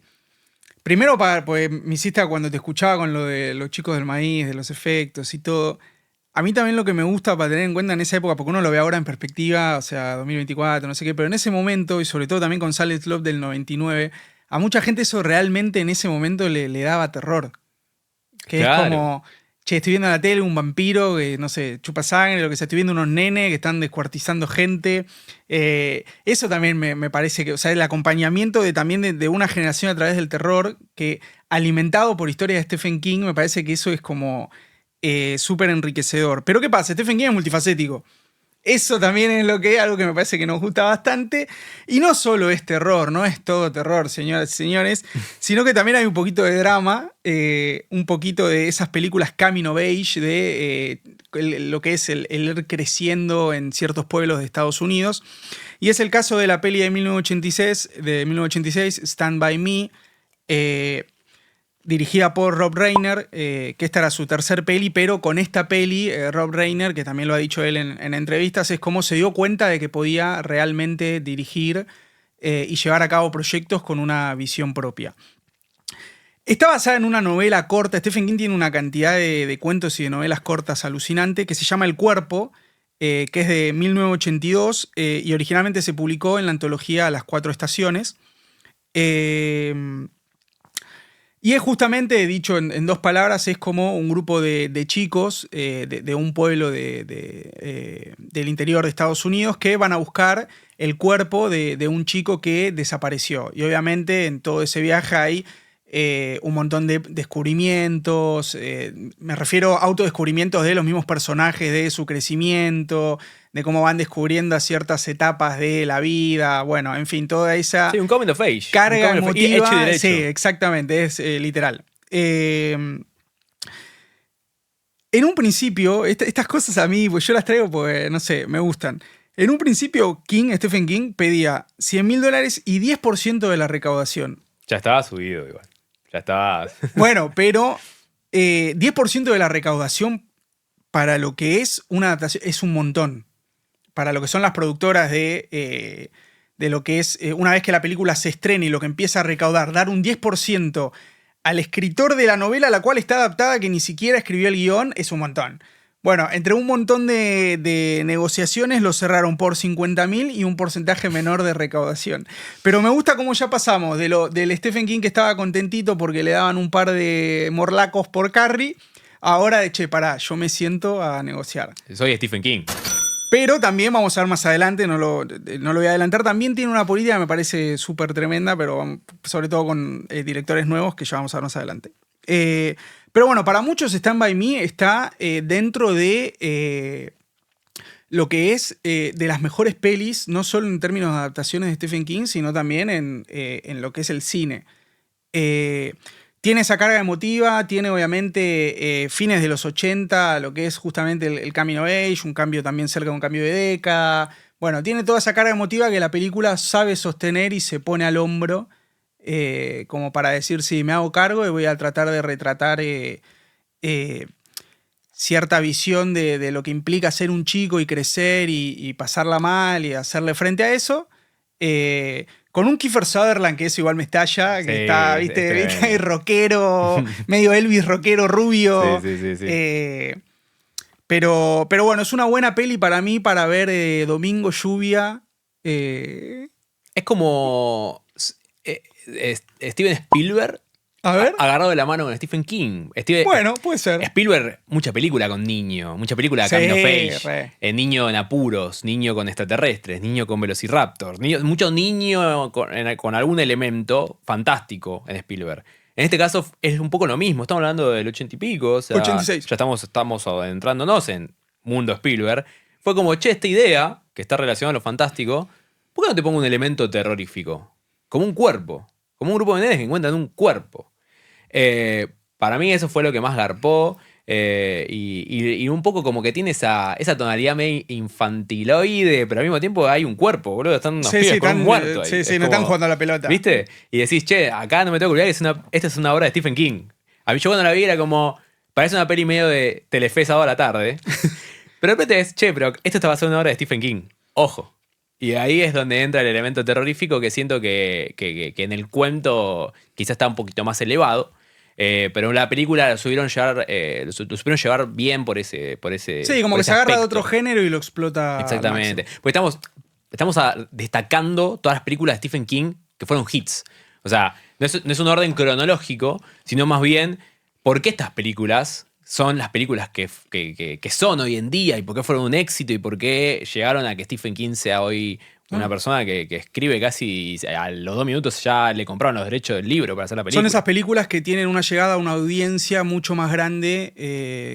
Primero, pues me hiciste cuando te escuchaba con lo de los chicos del maíz, de los efectos y todo. A mí también lo que me gusta para tener en cuenta en esa época, porque uno lo ve ahora en perspectiva, o sea, 2024, no sé qué, pero en ese momento, y sobre todo también con Silent Love del 99, a mucha gente eso realmente en ese momento le daba terror. Que claro. Es como, estoy viendo en la tele un vampiro que, no sé, chupa sangre, lo que sea, estoy viendo unos nenes que están descuartizando gente. Eso también me parece que, o sea, el acompañamiento también de una generación a través del terror, que alimentado por historias de Stephen King, me parece que eso es como súper enriquecedor. Pero ¿qué pasa? Stephen King es multifacético. Eso también es algo que me parece que nos gusta bastante. Y no solo es terror, no es todo terror, señoras y señores, sino que también hay un poquito de drama, un poquito de esas películas coming of age, de lo que es el ir creciendo en ciertos pueblos de Estados Unidos. Y es el caso de la peli de 1986, Stand By Me, dirigida por Rob Reiner, que esta era su tercer peli, pero con esta peli, Rob Reiner, que también lo ha dicho él en entrevistas, es como se dio cuenta de que podía realmente dirigir y llevar a cabo proyectos con una visión propia. Está basada en una novela corta. Stephen King tiene una cantidad de cuentos y de novelas cortas alucinante, que se llama El Cuerpo, que es de 1982 y originalmente se publicó en la antología Las Cuatro Estaciones. Y es justamente, dicho en dos palabras, es como un grupo de chicos de un pueblo del interior de Estados Unidos que van a buscar el cuerpo de un chico que desapareció. Y obviamente en todo ese viaje hay un montón de descubrimientos, me refiero a autodescubrimientos de los mismos personajes, de su crecimiento, de cómo van descubriendo ciertas etapas de la vida, bueno, en fin, toda esa... Sí, un coming of age. Carga emotiva. Hecho y derecho. Sí, exactamente, es literal. En un principio, estas cosas a mí, pues yo las traigo porque, no sé, me gustan. En un principio, Stephen King pedía $100.000 y 10% de la recaudación. Ya estaba subido igual. Ya estaba... Bueno, pero 10% de la recaudación para lo que es una adaptación es un montón. Para lo que son las productoras de lo que es, una vez que la película se estrena y lo que empieza a recaudar, dar un 10% al escritor de la novela a la cual está adaptada, que ni siquiera escribió el guión, es un montón. Bueno, entre un montón de negociaciones lo cerraron por 50.000 y un porcentaje menor de recaudación. Pero me gusta cómo ya pasamos del Stephen King que estaba contentito porque le daban un par de morlacos por Carrie, ahora de, che, pará, yo me siento a negociar. Soy Stephen King. Pero también vamos a ver más adelante, no lo voy a adelantar, también tiene una política que me parece súper tremenda, pero sobre todo con directores nuevos que ya vamos a ver más adelante. Pero bueno, para muchos Stand By Me está dentro de lo que es de las mejores pelis, no solo en términos de adaptaciones de Stephen King, sino también en lo que es el cine. Tiene esa carga emotiva, tiene obviamente fines de los 80, lo que es justamente el coming of age, un cambio también cerca de un cambio de década. Bueno, tiene toda esa carga emotiva que la película sabe sostener y se pone al hombro como para decir, sí, me hago cargo y voy a tratar de retratar cierta visión de lo que implica ser un chico y crecer y pasarla mal y hacerle frente a eso. Con un Kiefer Sutherland que eso igual me estalla, que Sí, está, ¿viste? Rockero, medio Elvis rockero rubio. Sí. Pero bueno, es una buena peli para mí para ver domingo, lluvia. Es como Steven Spielberg A ver. agarrado de la mano con Stephen King. Bueno, puede ser. Spielberg, mucha película con niño, mucha película de Sí, Coming of Age, re. niño en apuros, niño con extraterrestres, niño con velociraptors, mucho niño con algún elemento fantástico en Spielberg. En este caso es un poco lo mismo, estamos hablando del 80 y pico, o sea, 86. ya estamos adentrándonos en mundo Spielberg. Fue como, che, esta idea, que está relacionada a lo fantástico, ¿por qué no te pongo un elemento terrorífico? Como un cuerpo, como un grupo de nenes que encuentran un cuerpo. Para mí eso fue lo que más garpó y un poco como que tiene esa tonalidad medio infantiloide, pero al mismo tiempo hay un cuerpo, boludo, están unos pibes con un muerto ahí. Sí, no están jugando a la pelota. ¿Viste? Y decís, che, acá no me tengo que olvidar que esta es una obra de Stephen King. A mí yo cuando la vi era como, parece una peli medio de Telefe sábado a la tarde, pero de repente es, che, pero esto está basado en una obra de Stephen King, ojo. Y ahí es donde entra el elemento terrorífico que siento que en el cuento quizás está un poquito más elevado. Pero en la película lo supieron llevar bien por ese Sí, como por que ese se agarra de aspecto. otro género y lo explota. Exactamente. Porque estamos destacando todas las películas de Stephen King que fueron hits. O sea, no es un orden cronológico, sino más bien por qué estas películas son las películas que son hoy en día y por qué fueron un éxito y por qué llegaron a que Stephen King sea hoy una persona que escribe casi a los 2 minutos ya le compraron los derechos del libro para hacer la película. Son esas películas que tienen una llegada a una audiencia mucho más grande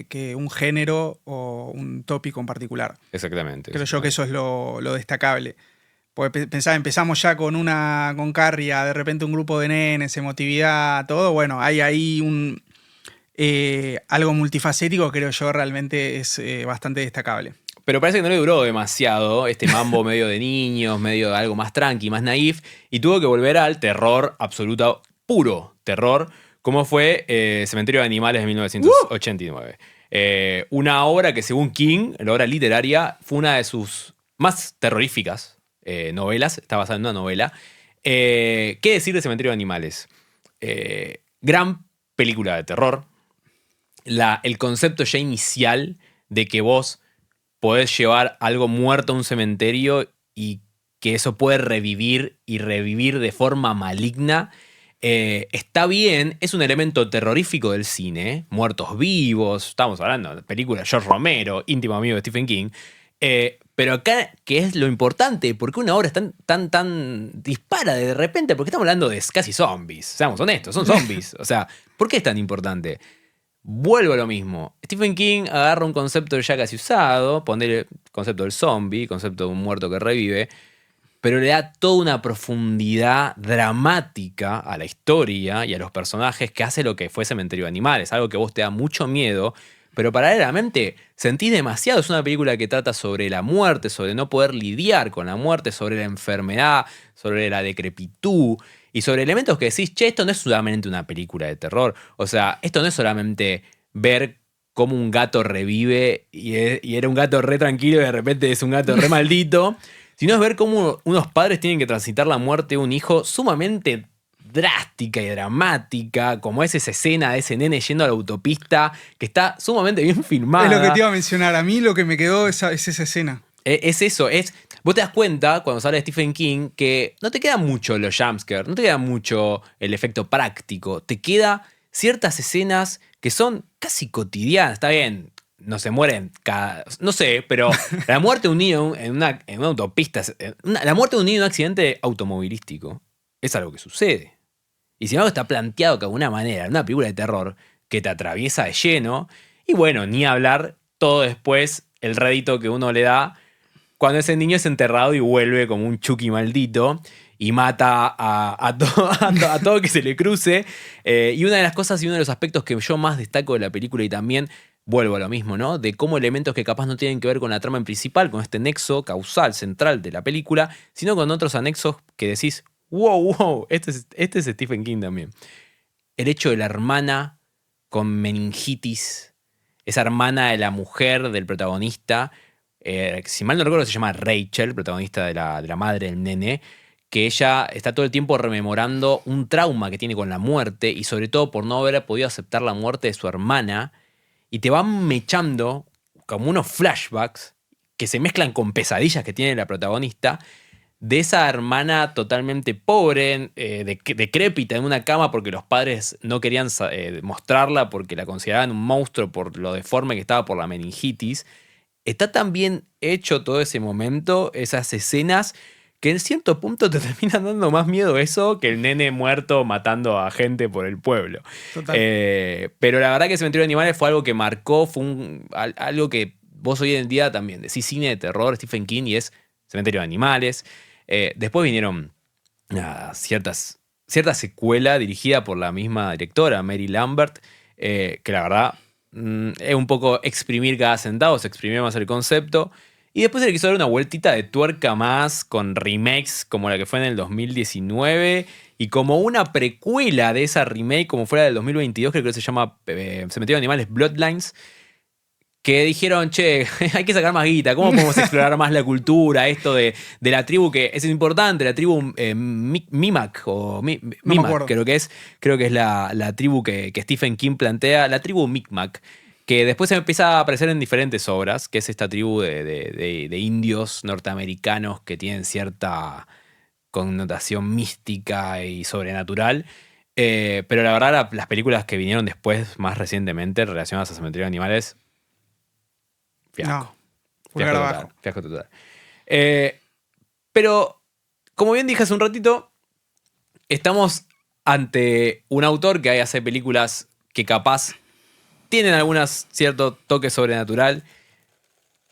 que un género o un tópico en particular. Exactamente. Creo yo que eso es lo destacable. Porque empezamos ya con Carrie, de repente un grupo de nenes, emotividad, todo. Bueno, hay ahí algo multifacético, creo yo, realmente es bastante destacable. Pero parece que no le duró demasiado este mambo medio de niños, medio de algo más tranqui, más naif, y tuvo que volver al terror absoluto, puro terror, como fue Cementerio de Animales de 1989. Una obra que según King, la obra literaria, fue una de sus más terroríficas novelas, está basada en una novela. ¿Qué decir de Cementerio de Animales? Gran película de terror. El concepto ya inicial de que vos podés llevar algo muerto a un cementerio y que eso puede revivir y revivir de forma maligna, está bien, es un elemento terrorífico del cine, muertos vivos, estamos hablando de películas de George Romero, íntimo amigo de Stephen King, pero acá, ¿qué es lo importante? ¿Por qué una obra es tan dispara de repente? Porque estamos hablando de casi zombies, seamos honestos, son zombies, o sea, ¿por qué es tan importante? Vuelvo a lo mismo. Stephen King agarra un concepto ya casi usado, pone el concepto del zombie, concepto de un muerto que revive, pero le da toda una profundidad dramática a la historia y a los personajes que hace lo que fue Cementerio de Animales, algo que a vos te da mucho miedo, pero paralelamente sentís demasiado. Es una película que trata sobre la muerte, sobre no poder lidiar con la muerte, sobre la enfermedad, sobre la decrepitud y sobre elementos que decís, che, esto no es solamente una película de terror. O sea, esto no es solamente ver cómo un gato revive y era un gato re tranquilo y de repente es un gato re maldito, sino es ver cómo unos padres tienen que transitar la muerte de un hijo sumamente drástica y dramática, como es esa escena de ese nene yendo a la autopista, que está sumamente bien filmada. Es lo que te iba a mencionar. A mí lo que me quedó es esa escena. Es eso, vos te das cuenta cuando se habla de Stephen King que no te queda mucho los jumpscares, no te queda mucho el efecto práctico, te queda ciertas escenas que son casi cotidianas, está bien, no se mueren no sé, pero la muerte de un niño en una autopista, la muerte de un niño en un accidente automovilístico es algo que sucede. Y sin embargo está planteado de alguna manera en una película de terror que te atraviesa de lleno, y bueno, ni hablar todo después, el rédito que uno le da cuando ese niño es enterrado y vuelve como un Chucky maldito y mata a todo que se le cruce. Y una de las cosas y uno de los aspectos que yo más destaco de la película, y también vuelvo a lo mismo, ¿no? De cómo elementos que capaz no tienen que ver con la trama en principal, con este nexo causal central de la película, sino con otros anexos que decís, wow, este es Stephen King también. El hecho de la hermana con meningitis, esa hermana de la mujer del protagonista, si mal no recuerdo se llama Rachel, protagonista de la madre del nene, que ella está todo el tiempo rememorando un trauma que tiene con la muerte y sobre todo por no haber podido aceptar la muerte de su hermana, y te van mechando como unos flashbacks que se mezclan con pesadillas que tiene la protagonista de esa hermana totalmente pobre, decrépita en una cama porque los padres no querían mostrarla porque la consideraban un monstruo por lo deforme que estaba por la meningitis. Está tan bien hecho todo ese momento, esas escenas, que en cierto punto te terminan dando más miedo eso que el nene muerto matando a gente por el pueblo. Total. Pero la verdad que Cementerio de Animales fue algo que marcó, fue algo que vos hoy en día también decís cine de terror, Stephen King, y es Cementerio de Animales. Después vinieron cierta secuela dirigida por la misma directora, Mary Lambert, que la verdad es un poco exprimir cada centavo, se exprimió más el concepto. Y después se le quiso dar una vueltita de tuerca más con remakes como la que fue en el 2019 y como una precuela de esa remake como fuera del 2022, creo que se llama Cementerio de Animales Bloodlines, que dijeron, che, hay que sacar más guita, ¿cómo podemos explorar más la cultura, esto de la tribu que es importante, la tribu Mimak o Mimak, creo que es la tribu que Stephen King plantea, la tribu Micmac, que después se empieza a aparecer en diferentes obras, que es esta tribu de indios norteamericanos que tienen cierta connotación mística y sobrenatural. Pero la verdad, las películas que vinieron después, más recientemente, relacionadas a Cementerio de Animales, fiasco. No, fiasco total. Pero, como bien dije hace un ratito, estamos ante un autor que hace películas que capaz tienen algunas cierto toque sobrenatural,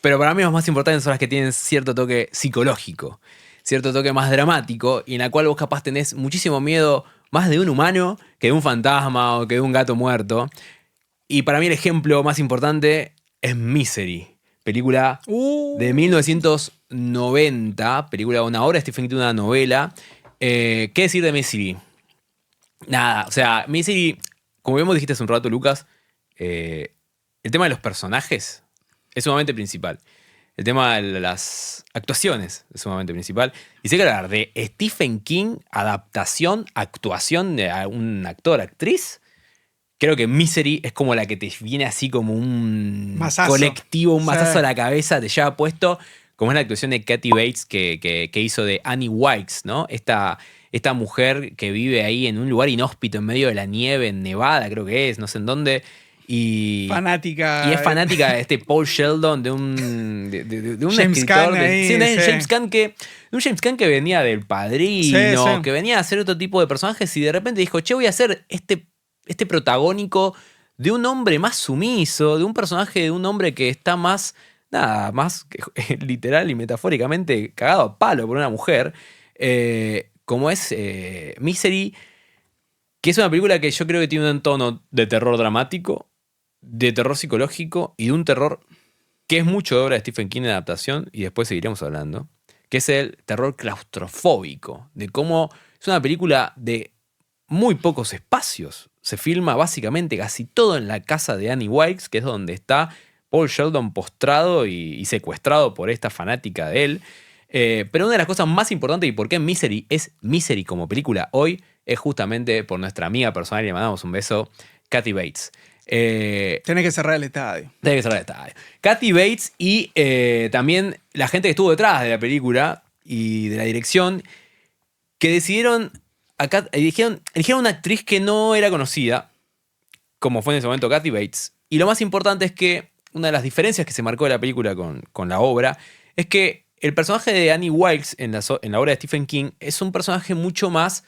pero para mí los más importantes son las que tienen cierto toque psicológico, cierto toque más dramático, y en la cual vos capaz tenés muchísimo miedo más de un humano que de un fantasma o que de un gato muerto. Y para mí el ejemplo más importante es Misery, película de 1990, película, una obra de Stephen King, una novela. ¿Qué decir de Misery? Nada, o sea, Misery, como bien dijiste hace un rato, Lucas, el tema de los personajes es sumamente principal. El tema de las actuaciones es sumamente principal. Y sé que hablar de Stephen King, adaptación, actuación de un actor, actriz, creo que Misery es como la que te viene así como un mazazo colectivo, un mazazo a la cabeza, te lleva puesto, como es la actuación de Kathy Bates que hizo de Annie Wilkes, ¿no? Esta mujer que vive ahí en un lugar inhóspito en medio de la nieve, en Nevada, creo que es, no sé en dónde. Fanática. Y es fanática de este Paul Sheldon, de un James escritor. Caan ahí, sí, James Caan un James Caan que venía del Padrino, que venía a hacer otro tipo de personajes y de repente dijo, che, voy a hacer este protagónico de un hombre más sumiso, de un personaje de un hombre que está más literal y metafóricamente cagado a palo por una mujer, como es Misery, que es una película que yo creo que tiene un tono de terror dramático, de terror psicológico y de un terror que es mucho de obra de Stephen King en adaptación, y después seguiremos hablando, que es el terror claustrofóbico, de cómo es una película de muy pocos espacios. Se filma básicamente casi todo en la casa de Annie Wilkes, que es donde está Paul Sheldon postrado y secuestrado por esta fanática de él. Pero una de las cosas más importantes y por qué Misery es Misery como película hoy es justamente por nuestra amiga personal, y le mandamos un beso, Kathy Bates. Tenés que cerrar el estadio. Tiene que cerrar el estadio. Kathy Bates y también la gente que estuvo detrás de la película y de la dirección, que decidieron, eligieron una actriz que no era conocida, como fue en ese momento Kathy Bates. Y lo más importante es que una de las diferencias que se marcó de la película con la obra es que el personaje de Annie Wilkes en la obra de Stephen King es un personaje mucho más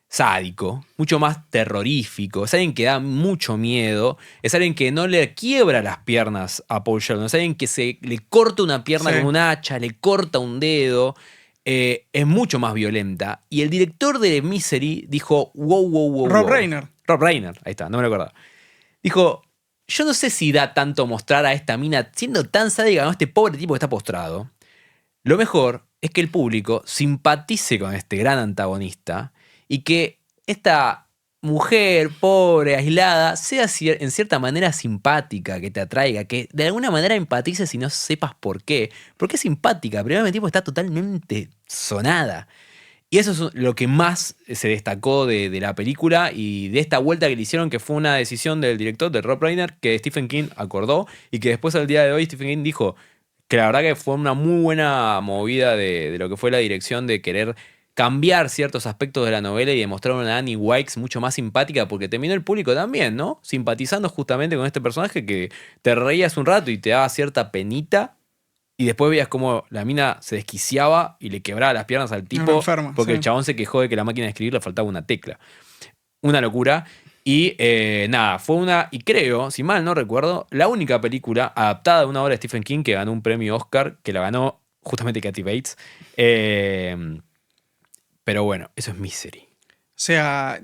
sádico, mucho más terrorífico, es alguien que da mucho miedo, es alguien que no le quiebra las piernas a Paul Sheldon, es alguien que le corta una pierna con un hacha, le corta un dedo, es mucho más violenta. Y el director de Misery dijo, wow. Rob Reiner. Rob Reiner, ahí está, no me lo acordaba. Dijo, yo no sé si da tanto mostrar a esta mina siendo tan sádica, ¿no? Este pobre tipo que está postrado. Lo mejor es que el público simpatice con este gran antagonista y que esta mujer pobre, aislada, sea en cierta manera simpática, que te atraiga, que de alguna manera empatices y no sepas por qué. Porque es simpática, pero el tipo está totalmente sonada. Y eso es lo que más se destacó de la película y de esta vuelta que le hicieron, que fue una decisión del director, de Rob Reiner, que Stephen King acordó y que después al día de hoy Stephen King dijo que la verdad que fue una muy buena movida de lo que fue la dirección de querer cambiar ciertos aspectos de la novela y demostrar una Annie Wilkes mucho más simpática, porque terminó el público también, ¿no? Simpatizando justamente con este personaje que te reías un rato y te daba cierta penita, y después veías cómo la mina se desquiciaba y le quebraba las piernas al tipo enferma, porque sí. el chabón se quejó de que la máquina de escribir le faltaba una tecla. Una locura. Y nada, fue y creo, si mal no recuerdo, la única película adaptada de una obra de Stephen King que ganó un premio Oscar, que la ganó justamente Kathy Bates. Pero bueno, eso es Misery. O sea,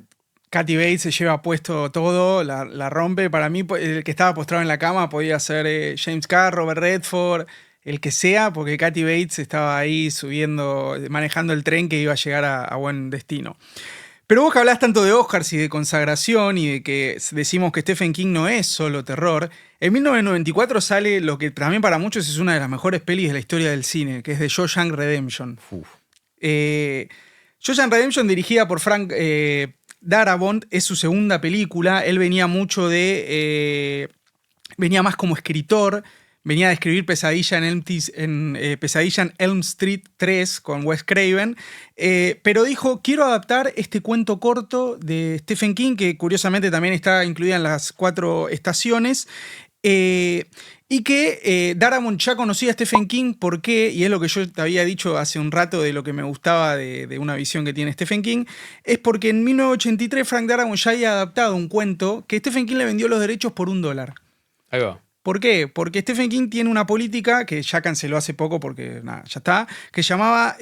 Kathy Bates se lleva puesto todo, la rompe. Para mí, el que estaba postrado en la cama podía ser James Caan, Robert Redford, el que sea, porque Kathy Bates estaba ahí subiendo, manejando el tren que iba a llegar a buen destino. Pero vos que hablás tanto de Oscars y de consagración y de que decimos que Stephen King no es solo terror, en 1994 sale lo que también para muchos es una de las mejores pelis de la historia del cine, que es The Shawshank Redemption. Shawshank Redemption, dirigida por Frank Darabont, es su segunda película. Él venía mucho venía más como escritor. Venía de escribir Pesadilla en Elm Street 3 con Wes Craven, pero dijo, quiero adaptar este cuento corto de Stephen King, que curiosamente también está incluida en las 4 estaciones, y que Darabont ya conocía a Stephen King. ¿Por qué? Y es lo que yo te había dicho hace un rato de lo que me gustaba de una visión que tiene Stephen King, es porque en 1983 Frank Darabont ya había adaptado un cuento que Stephen King le vendió los derechos por $1. Ahí va. ¿Por qué? Porque Stephen King tiene una política que ya canceló hace poco porque nada, ya está, que llamaba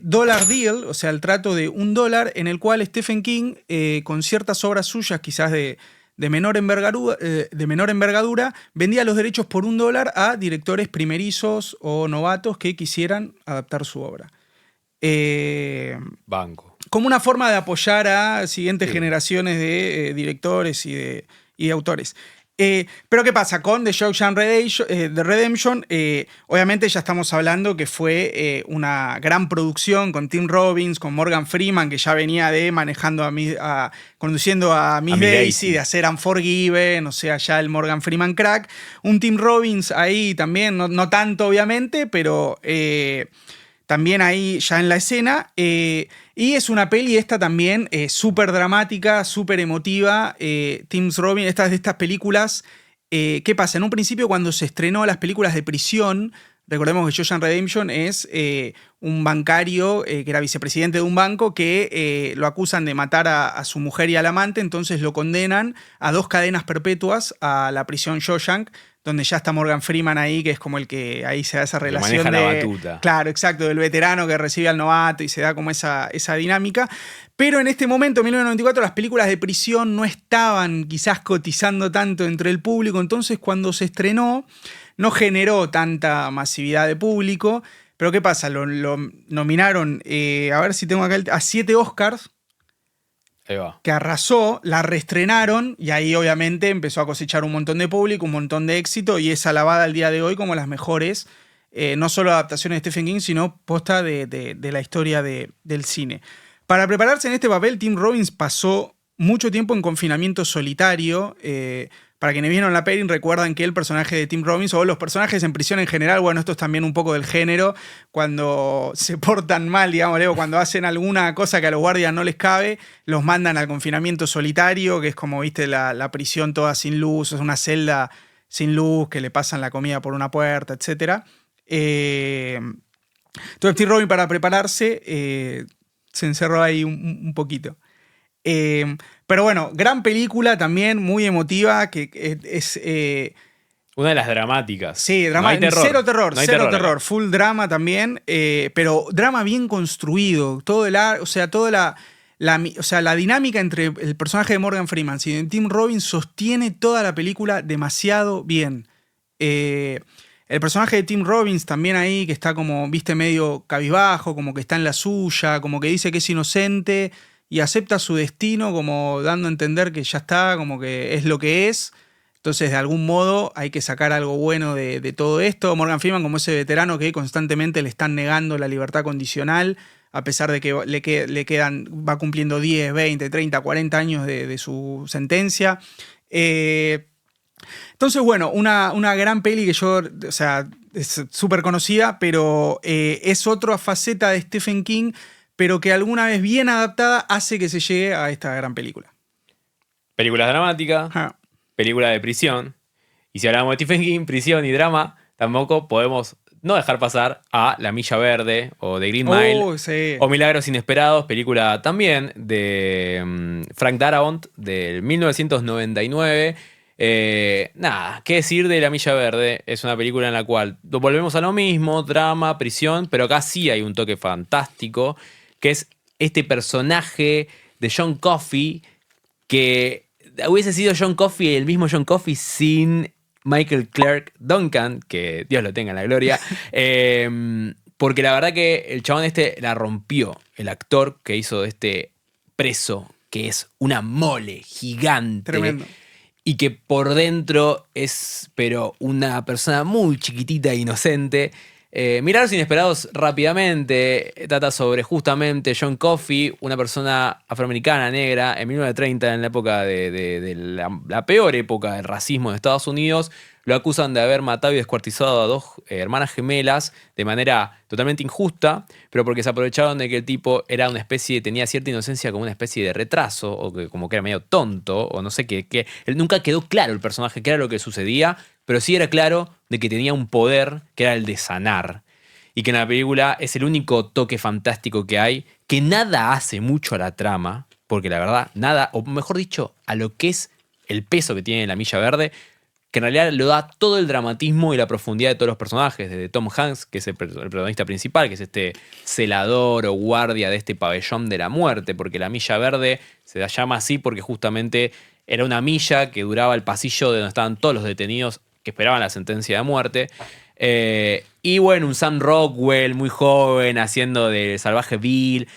Dollar Deal, o sea, el trato de $1, en el cual Stephen King, con ciertas obras suyas, quizás de menor envergadura, vendía los derechos por $1 a directores primerizos o novatos que quisieran adaptar su obra. Banco. Como una forma de apoyar a siguientes generaciones de directores y de autores. Pero ¿qué pasa? Con The Shawshank Redemption, obviamente ya estamos hablando que fue una gran producción con Tim Robbins, con Morgan Freeman, que ya venía conduciendo a Miss Daisy, de hacer Unforgiven, o sea, ya el Morgan Freeman crack. Un Tim Robbins ahí también, no tanto obviamente, pero también ahí ya en la escena. Y es una peli esta también súper dramática, súper emotiva. Tim Robbins, de estas películas. ¿Qué pasa? En un principio, cuando se estrenó las películas de prisión, recordemos que Shawshank Redemption es un bancario que era vicepresidente de un banco que lo acusan de matar a su mujer y al amante, entonces lo condenan a 2 cadenas perpetuas a la prisión Shawshank, donde ya está Morgan Freeman ahí, que es como el que ahí se da esa relación maneja de... la batuta. Claro, exacto, del veterano que recibe al novato y se da como esa dinámica. Pero en este momento, en 1994, las películas de prisión no estaban quizás cotizando tanto entre el público, entonces cuando se estrenó no generó tanta masividad de público. Pero ¿qué pasa? Lo nominaron, a ver si tengo acá, a 7 Oscars, Ahí va. que arrasó, la reestrenaron y ahí obviamente empezó a cosechar un montón de público, un montón de éxito y es alabada al día de hoy como las mejores, no solo adaptaciones de Stephen King, sino posta de la historia del cine. Para prepararse en este papel, Tim Robbins pasó mucho tiempo en confinamiento solitario. Para quienes vieron la peli recuerdan que el personaje de Tim Robbins, o los personajes en prisión en general, bueno, esto es también un poco del género, cuando se portan mal, digamos, o cuando hacen alguna cosa que a los guardias no les cabe, los mandan al confinamiento solitario, que es como, viste, la prisión toda sin luz, es una celda sin luz, que le pasan la comida por una puerta, etc. Entonces Tim Robbins, para prepararse, se encerró ahí un poquito. Pero bueno, gran película también, muy emotiva, que es... Una de las dramáticas. Sí, No hay terror. Cero terror, No hay cero terror. terror. Full drama también, pero drama bien construido. Todo o sea, toda la dinámica entre el personaje de Morgan Freeman y de Tim Robbins sostiene toda la película demasiado bien. El personaje de Tim Robbins también ahí, que está como, viste, medio cabizbajo, como que está en la suya, como que dice que es inocente y acepta su destino, como dando a entender que ya está, como que es lo que es. Entonces, de algún modo, hay que sacar algo bueno de todo esto. Morgan Freeman, como ese veterano que constantemente le están negando la libertad condicional, a pesar de que le quedan, va cumpliendo 10, 20, 30, 40 años de su sentencia. Entonces, bueno, una gran peli que yo, o sea, es súper conocida, pero es otra faceta de Stephen King, pero que alguna vez bien adaptada hace que se llegue a esta gran película. Películas dramáticas, Ah. película de prisión. Y si hablamos de Stephen King, prisión y drama, tampoco podemos no dejar pasar a La Milla Verde o The Green Mile. Sí. O Milagros Inesperados, película también de Frank Darabont del 1999. Nada, qué decir de La Milla Verde. Es una película en la cual volvemos a lo mismo, drama, prisión, pero acá sí hay un toque fantástico, que es este personaje de John Coffey, que hubiese sido John Coffey, el mismo John Coffey, sin Michael Clarke Duncan, que Dios lo tenga en la gloria. Porque la verdad que el chabón la rompió. El actor que hizo de este preso, que es una mole gigante. Tremendo. Y que por dentro es, pero una persona muy chiquitita e inocente. Milagros Inesperados rápidamente trata sobre justamente John Coffey, una persona afroamericana, negra, en 1930, en la época de la peor época del racismo en Estados Unidos. Lo acusan de haber matado y descuartizado a 2 hermanas gemelas de manera totalmente injusta, pero porque se aprovecharon de que el tipo era una especie, tenía cierta inocencia, como una especie de retraso, o que como que era medio tonto, o no sé qué. Él nunca quedó claro el personaje, qué era lo que sucedía, pero sí era claro de que tenía un poder que era el de sanar. Y que en la película es el único toque fantástico que hay, que nada hace mucho a la trama, porque la verdad, nada, o mejor dicho, a lo que es el peso que tiene La Milla Verde, que en realidad lo da todo el dramatismo y la profundidad de todos los personajes, desde Tom Hanks, que es el protagonista principal, que es este celador o guardia de este pabellón de la muerte, porque La Milla Verde se llama así porque justamente era una milla que duraba el pasillo de donde estaban todos los detenidos que esperaban la sentencia de muerte. Y bueno, un Sam Rockwell muy joven haciendo de Salvaje Bill.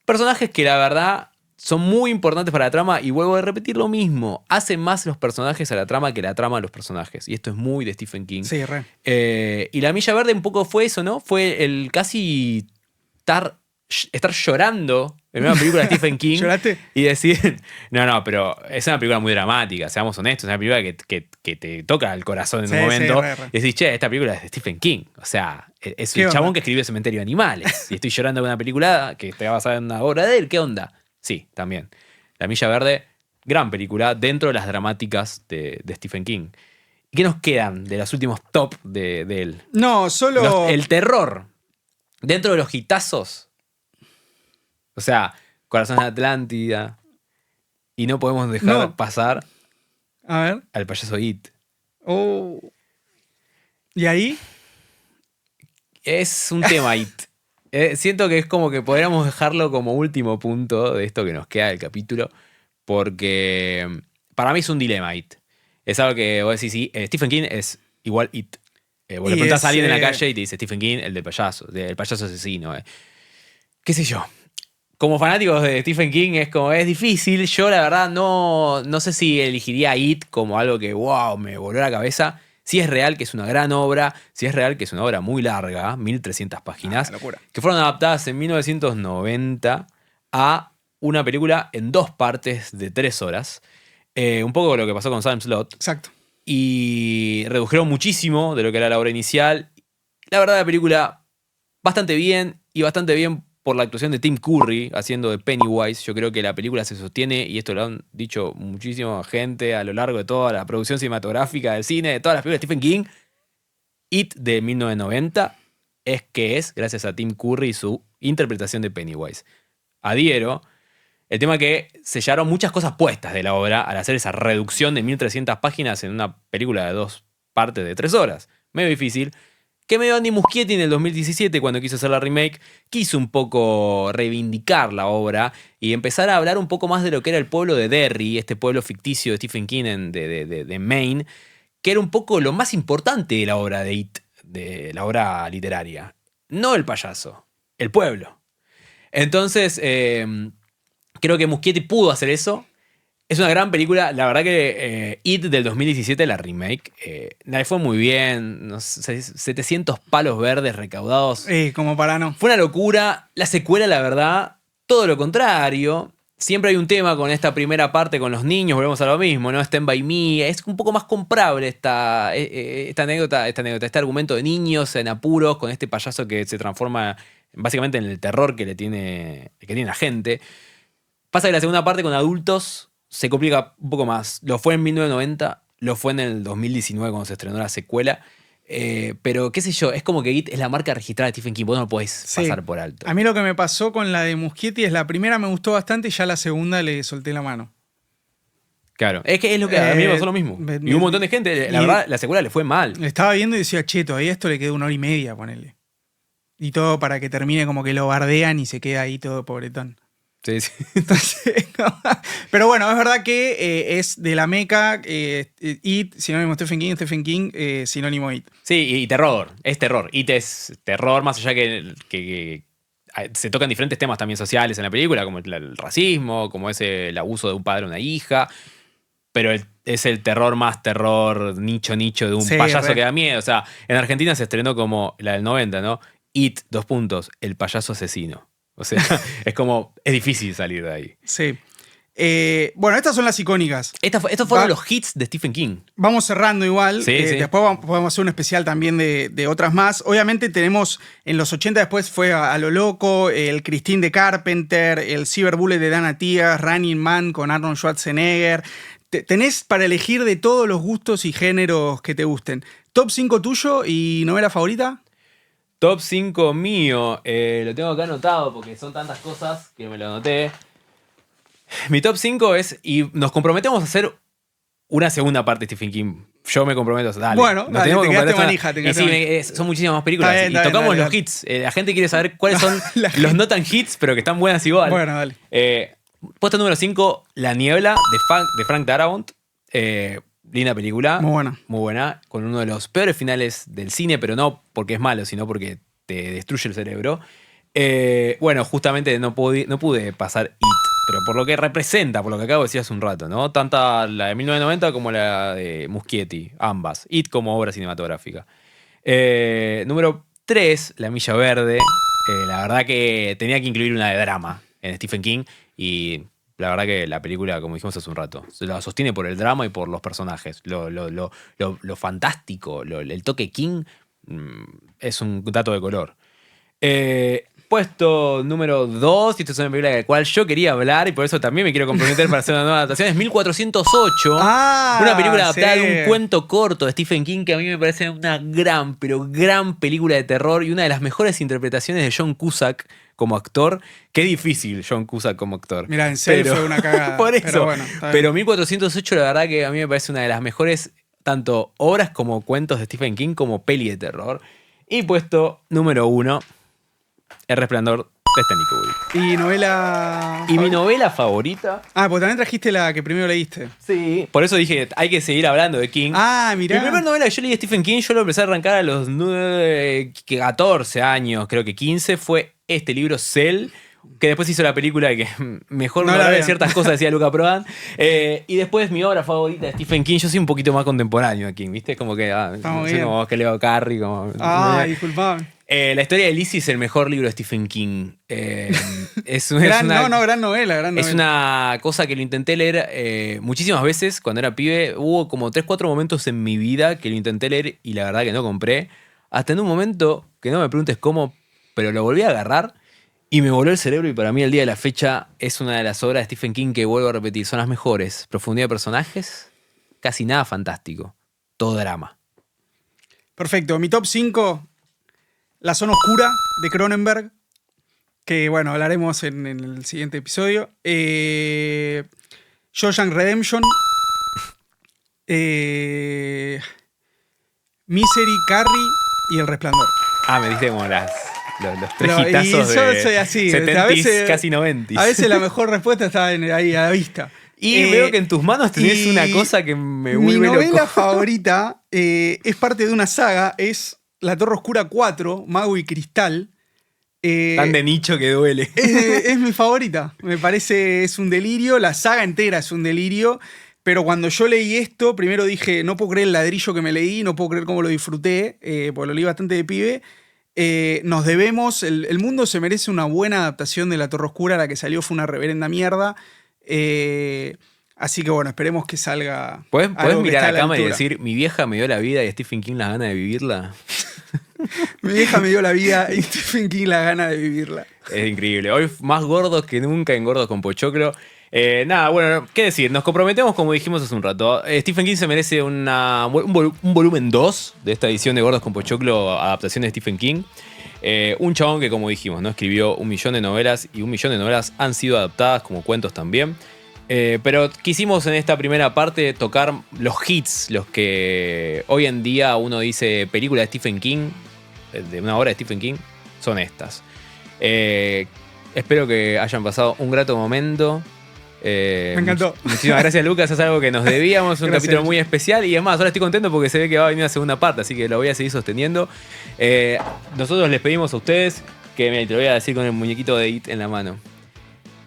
Personajes que la verdad son muy importantes para la trama, y vuelvo a repetir lo mismo. Hacen más los personajes a la trama que la trama a los personajes. Y esto es muy de Stephen King. Sí, re. Y La Milla Verde un poco fue eso, ¿no? Fue el casi estar llorando en una película de Stephen King. ¿Lloraste? Y decir, no, pero es una película muy dramática, seamos honestos, es una película que te toca el corazón en un momento. Re. Y decís, che, esta película es de Stephen King. O sea, es ¿Qué un onda? chabón que escribió Cementerio de Animales. Y estoy llorando con una película que está basada en una obra de él. ¿Qué onda? Sí, también. La Milla Verde, gran película dentro de las dramáticas de Stephen King. ¿Y qué nos quedan de los últimos top de él? No, solo... El terror. Dentro de los hitazos. O sea, Corazón de Atlántida. Y no podemos dejar pasar A ver. al payaso It. Oh. ¿Y ahí? Es un tema It. Siento que es como que podríamos dejarlo como último punto de esto que nos queda del capítulo, porque para mí es un dilema It. Es algo que vos decís, sí, Stephen King es igual It. Vos le preguntás a alguien en la calle y te dice Stephen King, el payaso asesino. Qué sé yo. Como fanáticos de Stephen King es difícil. Yo la verdad no sé si elegiría It como algo que wow, me voló la cabeza. Si es real que es una gran obra, si es real que es una obra muy larga, 1300 páginas, locura. que fueron adaptadas en 1990 a una película en 2 partes de 3 horas. Un poco lo que pasó con Sam Slot. Exacto. Y redujeron muchísimo de lo que era la obra inicial. La verdad, la película bastante bien y bastante bien por la actuación de Tim Curry haciendo de Pennywise. Yo creo que la película se sostiene, y esto lo han dicho muchísima gente a lo largo de toda la producción cinematográfica del cine, de todas las películas de Stephen King. It de 1990 es gracias a Tim Curry y su interpretación de Pennywise. Adhiero. El tema que sellaron muchas cosas puestas de la obra al hacer esa reducción de 1300 páginas en una película de 2 partes de 3 horas. Medio difícil. Que medio Andy Muschietti en el 2017, cuando quiso hacer la remake, quiso un poco reivindicar la obra y empezar a hablar un poco más de lo que era el pueblo de Derry, este pueblo ficticio de Stephen King de Maine, que era un poco lo más importante de la obra de It, de la obra literaria. No el payaso, el pueblo. Entonces, creo que Muschietti pudo hacer eso. Es una gran película. La verdad que It del 2017, la remake, le fue muy bien. No sé, 700 palos verdes recaudados. Como para no. Fue una locura. La secuela, la verdad, todo lo contrario. Siempre hay un tema con esta primera parte con los niños. Volvemos a lo mismo, ¿no? Stand By Me. Es un poco más comprable esta anécdota, este argumento de niños en apuros con este payaso que se transforma básicamente en el terror que tiene la gente. Pasa que la segunda parte con adultos se complica un poco más. Lo fue en 1990, lo fue en el 2019 cuando se estrenó la secuela. Pero qué sé yo, es como que It es la marca registrada de Stephen King. Vos no lo podés pasar por alto. A mí lo que me pasó con la de Muschietti es la primera me gustó bastante y ya la segunda le solté la mano. Claro, es que es lo que a mí me pasó lo mismo. Y un montón de gente, la verdad, la secuela le fue mal. Estaba viendo y decía, che, todavía esto le queda 1 hora y media, ponele. Y todo para que termine como que lo bardean y se queda ahí todo pobretón. Sí, sí. Entonces, pero bueno, es verdad que es de la meca, It, sinónimo Stephen King, sinónimo It. Sí, y terror, es terror. It es terror, más allá que se tocan diferentes temas también sociales en la película, como el racismo, como es el abuso de un padre a una hija, pero es el terror más terror, nicho de un payaso que da miedo. O sea, en Argentina se estrenó como la del 90, ¿no? It, el payaso asesino. O sea, es difícil salir de ahí. Sí. Bueno, estas son las icónicas. Estos fueron los hits de Stephen King. Vamos cerrando igual. Sí, sí. Después podemos hacer un especial también de otras más. Obviamente tenemos, en los 80 después fue a lo loco, el Christine de Carpenter, el Cyberbullet de Dan Tías, Running Man con Arnold Schwarzenegger. Tenés para elegir de todos los gustos y géneros que te gusten. ¿Top 5 tuyo y novela favorita? Top 5 mío, lo tengo acá anotado porque son tantas cosas que me lo anoté. Mi top 5 es, y nos comprometemos a hacer una segunda parte de Stephen King. Yo me comprometo a hacer, dale. Bueno, dale, te quedaste manija. Son muchísimas más películas. Está bien, y tocamos dale. los hits. La gente quiere saber cuáles son los no tan hits, pero que están buenas igual. Bueno, dale. Puesto número 5, La Niebla, de Frank Darabont. Linda película. Muy buena. Muy buena. Con uno de los peores finales del cine, pero no porque es malo, sino porque te destruye el cerebro. Bueno, justamente no pude pasar It, pero por lo que representa, por lo que acabo de decir hace un rato, ¿no? Tanta la de 1990 como la de Muschietti, ambas. It como obra cinematográfica. Número 3, La Milla Verde. La verdad que tenía que incluir una de drama en Stephen King y la verdad que la película, como dijimos hace un rato, se la sostiene por el drama y por los personajes. Lo fantástico, el toque King es un dato de color. Puesto número 2, y esto es una película de la cual yo quería hablar y por eso también me quiero comprometer para hacer una nueva adaptación, es 1408. Una película adaptada de un cuento corto de Stephen King que a mí me parece una gran, pero gran película de terror y una de las mejores interpretaciones de John Cusack como actor. Qué difícil John Cusack como actor. Mira, en serio fue una cagada. Por eso. Pero bueno, pero 1408 la verdad que a mí me parece una de las mejores, tanto obras como cuentos de Stephen King como peli de terror. Y puesto número 1, El Resplandor de Stanley Kubrick. ¿Y novela? Y mi novela favorita... Ah, pues también trajiste la que primero leíste. Sí, por eso dije, hay que seguir hablando de King. Ah, mirá. Mi primera novela que yo leí de Stephen King, yo lo empecé a arrancar a los 14 años, creo que 15, fue este libro, Cell, que después hizo la película que mejor no la vean. ciertas cosas, decía Luca Prodan. Y después mi obra favorita de Stephen King, yo soy un poquito más contemporáneo a King, ¿viste? Como que soy como que leo Carrie, como... Disculpame. La historia de Lizzie es el mejor libro de Stephen King. Gran novela. Es una cosa que lo intenté leer muchísimas veces cuando era pibe. Hubo como 3-4 momentos en mi vida que lo intenté leer y la verdad que no compré. Hasta en un momento, que no me preguntes cómo, pero lo volví a agarrar y me voló el cerebro y para mí el día de la fecha es una de las obras de Stephen King que vuelvo a repetir. Son las mejores. Profundidad de personajes, casi nada fantástico. Todo drama. Perfecto. Mi top 5... La zona oscura de Cronenberg, que bueno, hablaremos en el siguiente episodio. Shawshank Redemption. Misery, Carrie y El Resplandor. Me diste como los tres hitazos yo de soy así, 70s, a veces, casi 90s. A veces la mejor respuesta está ahí a la vista. Y veo que en tus manos tenés una cosa que me vuelve loco. Mi novela favorita es parte de una saga, es La Torre Oscura 4, Mago y Cristal. Tan de nicho que duele. Es mi favorita. Me parece, es un delirio. La saga entera es un delirio. Pero cuando yo leí esto, primero dije, no puedo creer el ladrillo que me leí, no puedo creer cómo lo disfruté, porque lo leí bastante de pibe. Nos debemos, el mundo se merece una buena adaptación de La Torre Oscura. La que salió fue una reverenda mierda. Así que bueno, esperemos que salga. ¿Podés mirar a la cama y altura. decir, mi vieja me dio la vida y Stephen King las ganas de vivirla? Mi vieja me dio la vida y Stephen King las ganas de vivirla. Es increíble. Hoy más gordos que nunca en Gordos con Pochoclo. Nada, bueno, qué decir. Nos comprometemos, como dijimos hace un rato. Stephen King se merece un volumen 2 de esta edición de Gordos con Pochoclo, adaptación de Stephen King. Un chabón que, como dijimos, ¿no? Escribió 1 millón de novelas y 1 millón de novelas han sido adaptadas como cuentos también. Pero quisimos en esta primera parte tocar los hits, los que hoy en día uno dice película de Stephen King, de una obra de Stephen King, son estas. Espero que hayan pasado un grato momento. Me encantó. Muchísimas gracias, Lucas. Es algo que nos debíamos, un capítulo muy especial. Y además, ahora estoy contento porque se ve que va a venir una segunda parte, así que lo voy a seguir sosteniendo. Nosotros les pedimos a ustedes que, mira, te lo voy a decir con el muñequito de It en la mano,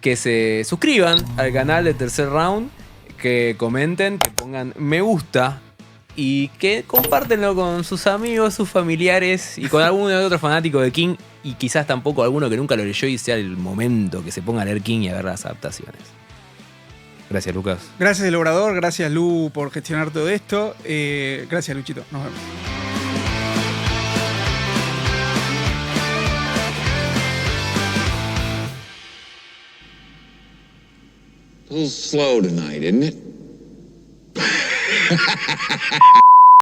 que se suscriban al canal de Tercer Round, que comenten, que pongan me gusta y que compártenlo con sus amigos, sus familiares y con alguno otro fanático de King y quizás tampoco alguno que nunca lo leyó y sea el momento que se ponga a leer King y a ver las adaptaciones. Gracias, Lucas. Gracias, el obrador. Gracias, Lu, por gestionar todo esto. Gracias, Luchito. Nos vemos. A little slow tonight, isn't it?